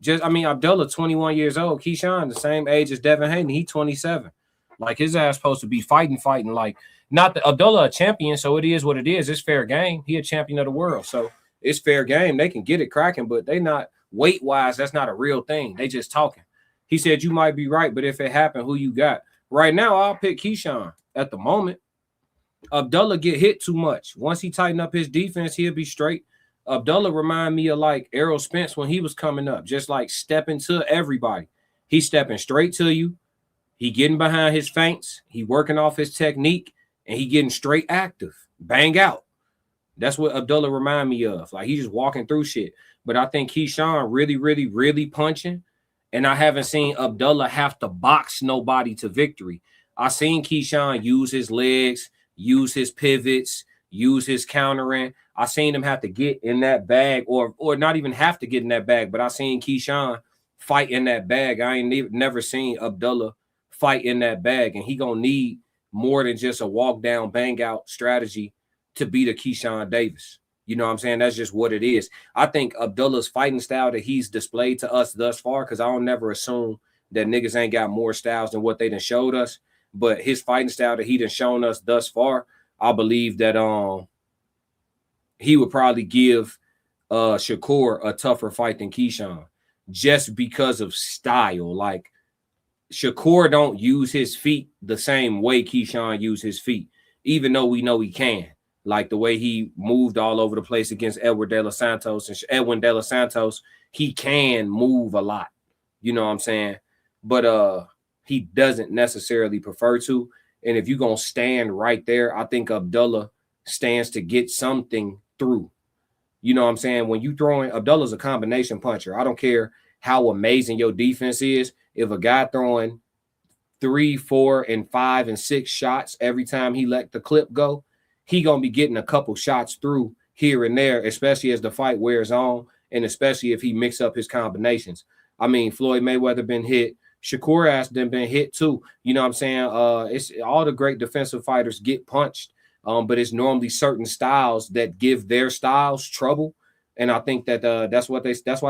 C: Abdullah, 21 years old. Keyshawn, the same age as Devin Haney. He 27. Like his ass supposed to be fighting. Like not that Abdullah a champion, so it is what it is. It's fair game. He a champion of the world, so it's fair game. They can get it cracking, but they not weight-wise. That's not a real thing. They just talking. He said you might be right, but if it happened, who you got? Right now, I'll pick Keyshawn at the moment. Abdullah get hit too much. Once he tighten up his defense, he'll be straight. Abdullah remind me of like Errol Spence when he was coming up, just like stepping to everybody. He's stepping straight to you. He getting behind his feints. He working off his technique, and he getting straight active. Bang out. That's what Abdullah remind me of. Like he just walking through shit. But I think Keyshawn really, really, really punching. And I haven't seen Abdullah have to box nobody to victory. I seen Keyshawn use his legs, use his pivots, use his countering. I seen him have to get in that bag or not even have to get in that bag. But I seen Keyshawn fight in that bag. I ain't never seen Abdullah fight in that bag. And he going to need more than just a walk down, bang out strategy to beat a Keyshawn Davis. You know what I'm saying? That's just what it is. I think Abdullah's fighting style that he's displayed to us thus far, because I don't never assume that niggas ain't got more styles than what they done showed us. but his fighting style that he done shown us thus far, I believe that he would probably give Shakur a tougher fight than Keyshawn just because of style. Like Shakur don't use his feet the same way Keyshawn used his feet, even though we know he can. Like the way he moved all over the place against Edwin De Los Santos, he can move a lot. You know what I'm saying? But he doesn't necessarily prefer to. And if you're going to stand right there, I think Abdullah stands to get something through. You know what I'm saying? When you throwing, Abdullah's a combination puncher. I don't care how amazing your defense is. If a guy throwing 3, 4, and 5 and 6 shots every time he let the clip go, he going to be getting a couple shots through here and there, especially as the fight wears on, and especially if he mix up his combinations. I mean, Floyd Mayweather been hit. Shakur has been hit too. You know what I'm saying? It's all the great defensive fighters get punched, but it's normally certain styles that give their styles trouble. And I think that that's why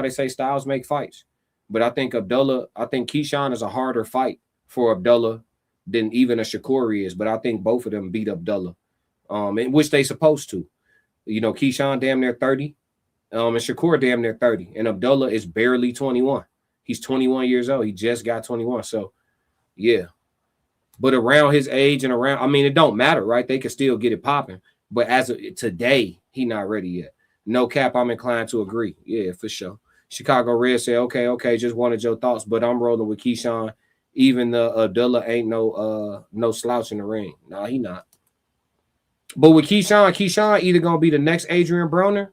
C: they say styles make fights. But I think Keyshawn is a harder fight for Abdullah than even a Shakur is. But I think both of them beat Abdullah, in which they supposed to. You know, Keyshawn damn near 30, and Shakur damn near 30, and Abdullah is barely 21. He's 21 years old. He just got 21. So, yeah. But around his age and around, I mean, it don't matter, right? They can still get it popping. But as of today, he not ready yet. No cap, I'm inclined to agree. Yeah, for sure. Chicago Red said, okay, just wanted your thoughts, but I'm rolling with Keyshawn. Even the Abdullah ain't no slouch in the ring. Nah, he not. But with Keyshawn either going to be the next Adrian Broner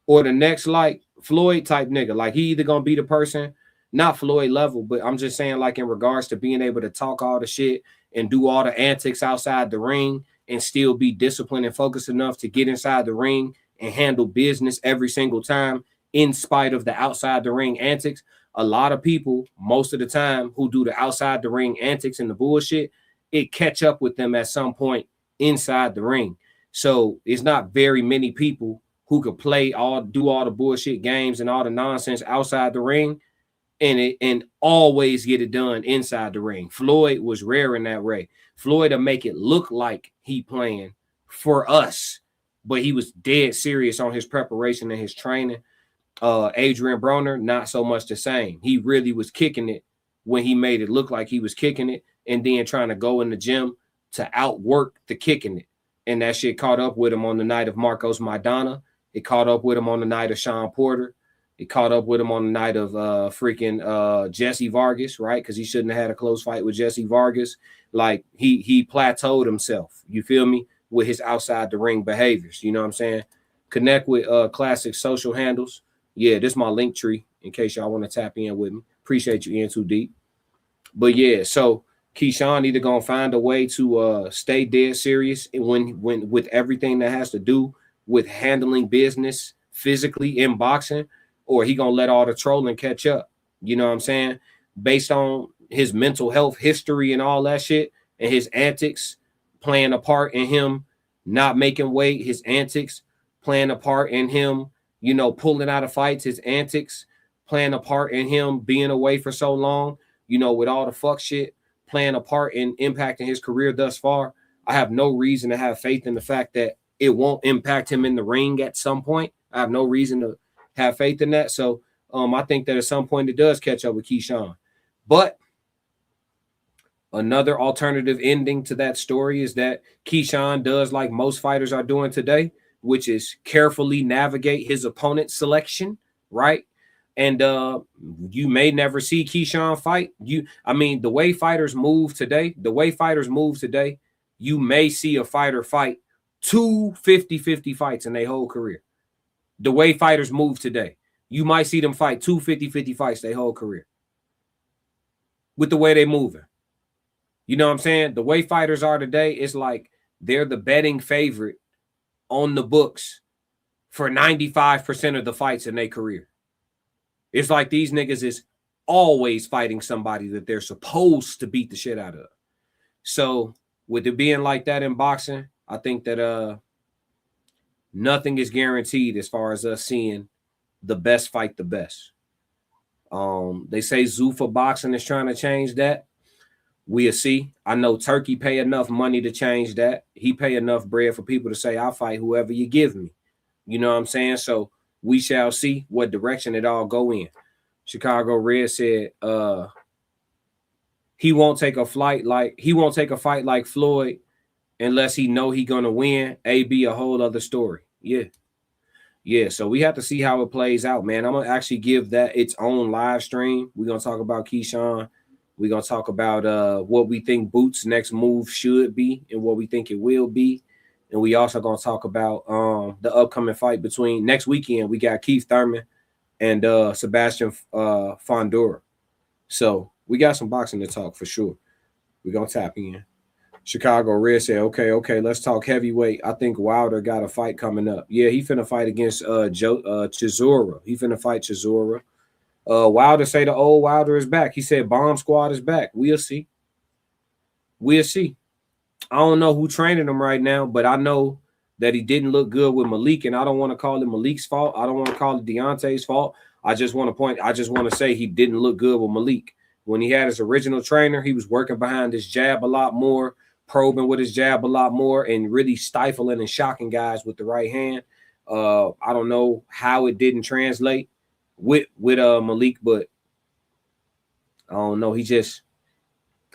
C: or the next, like, Floyd type nigga. Like, he either going to be the person, not Floyd level, but I'm just saying, like, in regards to being able to talk all the shit and do all the antics outside the ring and still be disciplined and focused enough to get inside the ring and handle business every single time in spite of the outside the ring antics. A lot of people, most of the time, who do the outside the ring antics and the bullshit, it catch up with them at some point inside the ring. So it's not very many people who could do all the bullshit games and all the nonsense outside the ring and always get it done inside the ring. Floyd was rare in that way. Floyd will make it look like he playing for us, but he was dead serious on his preparation and his training. Adrian Broner, not so much the same. He really was kicking it when he made it look like he was kicking it and then trying to go in the gym to outwork the kicking it. And that shit caught up with him on the night of Marcos Maidana. It caught up with him on the night of Sean Porter. It caught up with him on the night of Jesse Vargas, right? Because he shouldn't have had a close fight with Jesse Vargas. Like, he plateaued himself, you feel me, with his outside the ring behaviors. You know what I'm saying? Connect with Classic social handles. Yeah, this is my link tree in case y'all want to tap in with me. Appreciate you in too deep. But yeah, so Keyshawn either gonna find a way to stay dead serious when with everything that has to do with handling business physically in boxing, or he gonna let all the trolling catch up. You know what I'm saying? Based on his mental health history and all that shit, and his antics playing a part in him not making weight, his antics playing a part in him, you know, pulling out of fights, his antics playing a part in him being away for so long, you know, with all the fuck shit playing a part in impacting his career thus far. I have no reason to have faith in the fact that it won't impact him in the ring at some point. I have no reason to have faith in that. So I think that at some point it does catch up with Keyshawn. But another alternative ending to that story is that Keyshawn does like most fighters are doing today, which is carefully navigate his opponent selection, right? And you may never see Keyshawn fight. The way fighters move today, you may see a fighter fight 2 50-50 fights in their whole career. The way fighters move today, you might see them fight 2 50-50 fights their whole career with the way they're moving. You know what I'm saying? The way fighters are today, it's like they're the betting favorite on the books for 95% of the fights in their career. It's like these niggas is always fighting somebody that they're supposed to beat the shit out of. So with it being like that in boxing, I think that nothing is guaranteed as far as us seeing the best fight the best. They say Zuffa Boxing is trying to change that. We'll see. I know Turkey pay enough money to change that. He pay enough bread for people to say, I'll fight whoever you give me. You know what I'm saying? So we shall see what direction it all go in. Chicago Red said he won't take a fight like Floyd unless he know he gonna win. AB a whole other story. Yeah. So we have to see how it plays out, man. I'm gonna actually give that its own live stream. We're gonna talk about Keyshawn. We're gonna talk about what we think Boots' next move should be and what we think it will be. And we also gonna talk about the upcoming fight between next weekend. We got Keith Thurman and Sebastian Fondura. So we got some boxing to talk for sure. We're gonna tap in. Chicago Red said, okay, let's talk heavyweight. I think Wilder got a fight coming up. Yeah, he finna fight against Chisora. He finna fight Chisora. Wilder say the old Wilder is back. He said Bomb Squad is back. We'll see. I don't know who training him right now, but I know that he didn't look good with Malik, and I don't want to call it Malik's fault. I don't want to call it Deontay's fault. I just want to say he didn't look good with Malik. When he had his original trainer, he was working behind his jab a lot more, probing with his jab a lot more, and really stifling and shocking guys with the right hand. I don't know how it didn't translate with Malik, but I don't know. He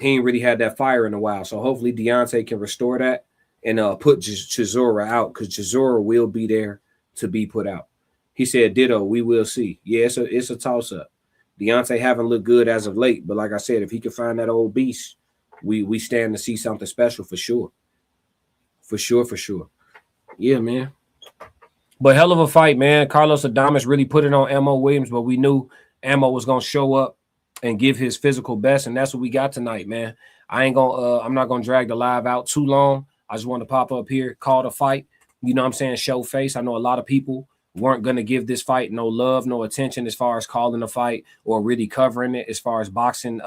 C: ain't really had that fire in a while. So hopefully Deontay can restore that and put Chisora out, because Chisora will be there to be put out. He said, ditto, we will see. Yeah, it's a toss-up. Deontay haven't looked good as of late, but like I said, if he can find that old beast, we stand to see something special for sure. For sure. Yeah, man. But hell of a fight, man. Carlos Adames really put it on Ammo Williams, but we knew Ammo was going to show up and give his physical best, and that's what we got tonight, man. I'm not gonna drag the live out too long. I just want to pop up here, call the fight. You know what I'm saying? Show face. I know a lot of people weren't gonna give this fight no love, no attention as far as calling the fight or really covering it as far as boxing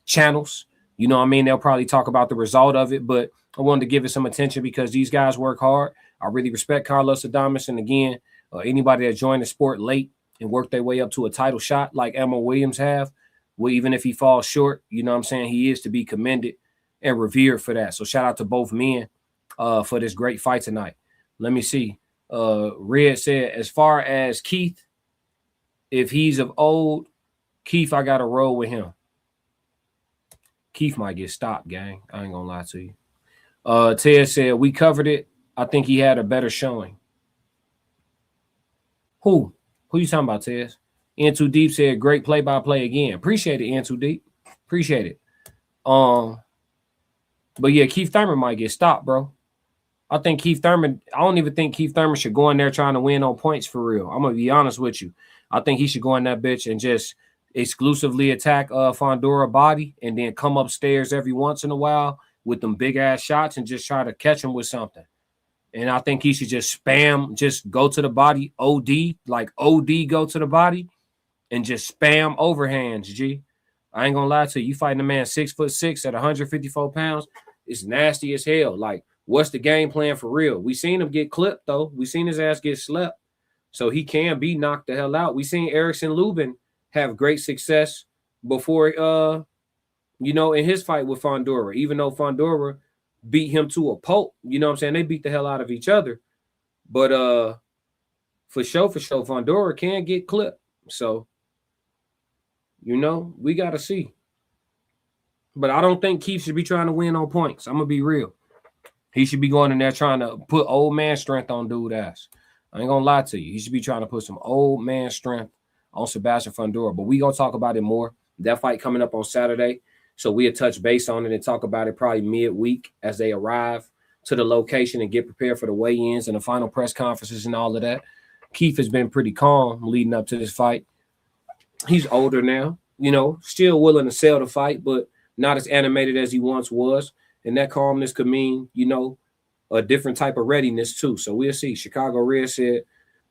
C: channels. You know what I mean? They'll probably talk about the result of it, but I wanted to give it some attention because these guys work hard. I really respect Carlos Adames, and again, anybody that joined the sport late and work their way up to a title shot like Ammo Williams have, well, even if he falls short, you know what I'm saying, he is to be commended and revered for that. So shout out to both men for this great fight tonight. Let me see. Red said, as far as Keith, if he's of old, Keith, I got to roll with him. Keith might get stopped, gang. I ain't going to lie to you. Ted said, we covered it. I think he had a better showing. Who you talking about, Tez? N2 Deep said, great play-by-play again. Appreciate it, N2 Deep. Appreciate it. But yeah, Keith Thurman might get stopped, bro. I don't even think Keith Thurman should go in there trying to win on points for real. I'm going to be honest with you. I think he should go in that bitch and just exclusively attack Fondura body and then come upstairs every once in a while with them big-ass shots and just try to catch him with something. And I think he should just go to the body, OD go to the body and just spam overhands, G. I ain't gonna lie to you. You fighting a man 6'6" at 154 pounds, it's nasty as hell. Like, what's the game plan for real? We seen him get clipped, though. We seen his ass get slept. So he can be knocked the hell out. We seen Erickson Lubin have great success before, in his fight with Fondura, even though Fondura beat him to a pulp. You know what I'm saying? They beat the hell out of each other. But for sure, Fondura can get clipped. So, we got to see. But I don't think Keith should be trying to win on points. I'm going to be real. He should be going in there trying to put old man strength on dude ass. I ain't going to lie to you. He should be trying to put some old man strength on Sebastian Fondura. But we going to talk about it more. That fight coming up on Saturday. So we'll touch base on it and talk about it probably midweek as they arrive to the location and get prepared for the weigh-ins and the final press conferences and all of that. Keith has been pretty calm leading up to this fight. He's older now, still willing to sell the fight, but not as animated as he once was. And that calmness could mean, a different type of readiness too. So we'll see. Chicago Red said,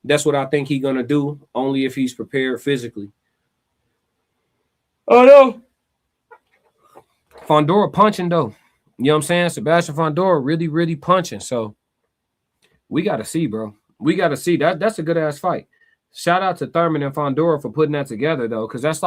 C: that's what I think he's going to do, only if he's prepared physically. Oh, no. Fondura punching, though. You know what I'm saying? Sebastian Fondura really, really punching. So we got to see, bro. We got to see. That's a good-ass fight. Shout out to Thurman and Fondora for putting that together, though, because that's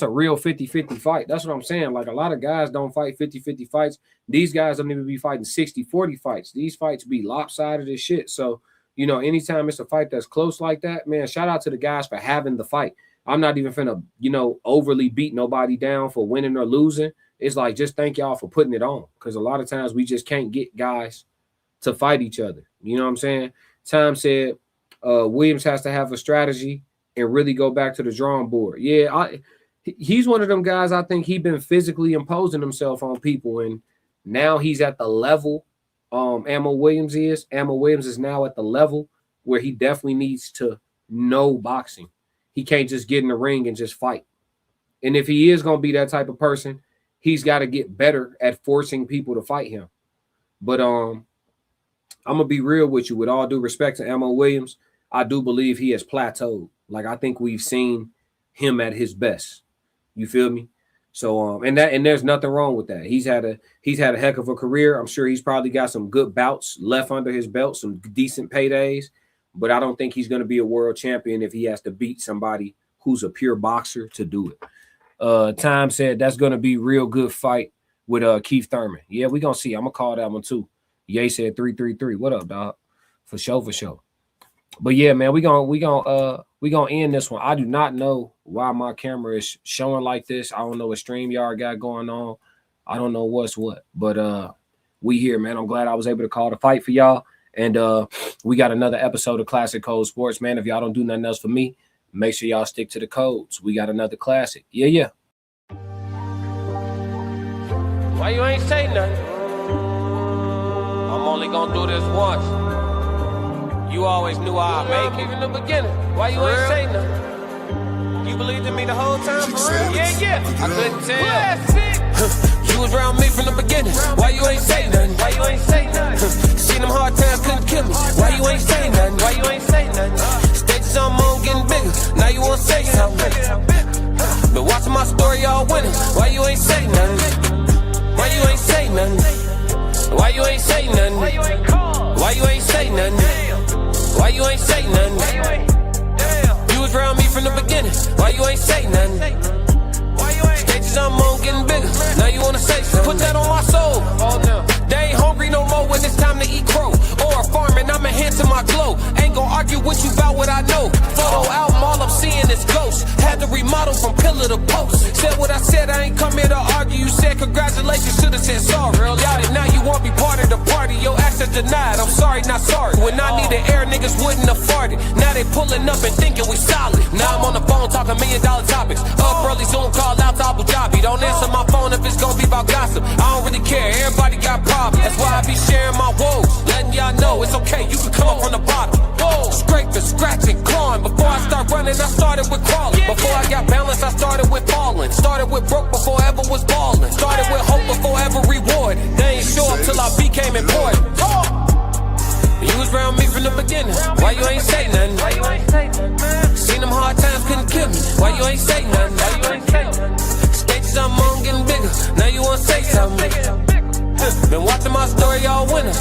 C: a real 50-50 fight. That's what I'm saying. Like, a lot of guys don't fight 50-50 fights. These guys don't even be fighting 60-40 fights. These fights be lopsided as shit. So, you know, anytime it's a fight that's close like that, man, shout out to the guys for having the fight. I'm not even finna, you know, overly beat nobody down for winning or losing. It's like, just thank y'all for putting it on, because a lot of times we just can't get guys to fight each other. You know what I'm saying? Tom said Williams has to have a strategy and really go back to the drawing board. Yeah, he's one of them guys. I think he's been physically imposing himself on people, and now he's at the level Ammo Williams is. Ammo Williams is now at the level where he definitely needs to know boxing. He can't just get in the ring and just fight. And if he is going to be that type of person, he's got to get better at forcing people to fight him. But I'm going to be real with you. With all due respect to Ammo Williams, I do believe he has plateaued. Like, I think we've seen him at his best. You feel me? So and there's nothing wrong with that. He's had a heck of a career. I'm sure he's probably got some good bouts left under his belt, some decent paydays, but I don't think he's going to be a world champion if he has to beat somebody who's a pure boxer to do it. Time said that's going to be real good fight with Keith Thurman. Yeah, we're going to see. I'm going to call that one too. Ye said 333. What up, dog? For sure. But yeah, man, we gonna end this one. I do not know why my camera is showing like this. I don't know what StreamYard got going on. I don't know what's what. But we here, man. I'm glad I was able to call the fight for y'all. And we got another episode of Classic Code Sports, man. If y'all don't do nothing else for me, make sure y'all stick to the codes. We got another classic. Yeah.
A: Why you ain't say nothing? I'm only gonna do this once. You always knew I'd make it in the beginning. Why you ain't say nothing? You believed in me the whole time, for real? Yeah. I couldn't tell. You was around me from the beginning. Why you ain't say nothing? Why you ain't say nothing? Seen them hard times couldn't kill me. Why you ain't say nothing? Why you ain't say nothing? Stages I'm on getting bigger. Now you wanna say something. Been watching my story all winning. Why you ain't say nothing? Why you ain't say nothing? Why you ain't say nothing? Why you ain't call? Why you ain't say nothing? Why you ain't say nothing? You was around me from the beginning. Why you ain't say nothing? Stages I'm on getting bigger. Now you wanna say something? Put that on my soul. Oh no. They ain't hungry no more when it's time to eat crow. Or farming, I'm enhancing my glow. Ain't gon' argue with you about what I know. Photo album, all I'm seeing is ghosts. Had to remodel from pillar to post. Said what I said, I ain't come here to argue. You said congratulations, should've said sorry. Got it, now you won't be part of the party. Your access denied, I'm sorry, not sorry. When I needed air, niggas wouldn't have farted. Now they pulling up and thinking we solid. Now I'm on the phone talking $1 million topics. Up early, Zoom call out to Abu Dhabi. Don't answer my phone if it's gonna be about gossip. I don't really care, everybody got problems. That's why I be sharing my woes, letting y'all know it's okay, you can come up from the bottom. Whoa. Scraping, scratching, clawing. Before I start running, I started with crawling. Before I got balance, I started with falling. Started with broke before I ever was balling. Started with hope before ever reward. They ain't show up till I became important. You was around me from the beginning. Why you ain't say nothing? Why you ain't say nothing? Seen them hard times couldn't kill me. Why you ain't say nothing? Why you ain't say nothing? Stages I'm on getting bigger. Now you wanna say something? Been watching my story all winter.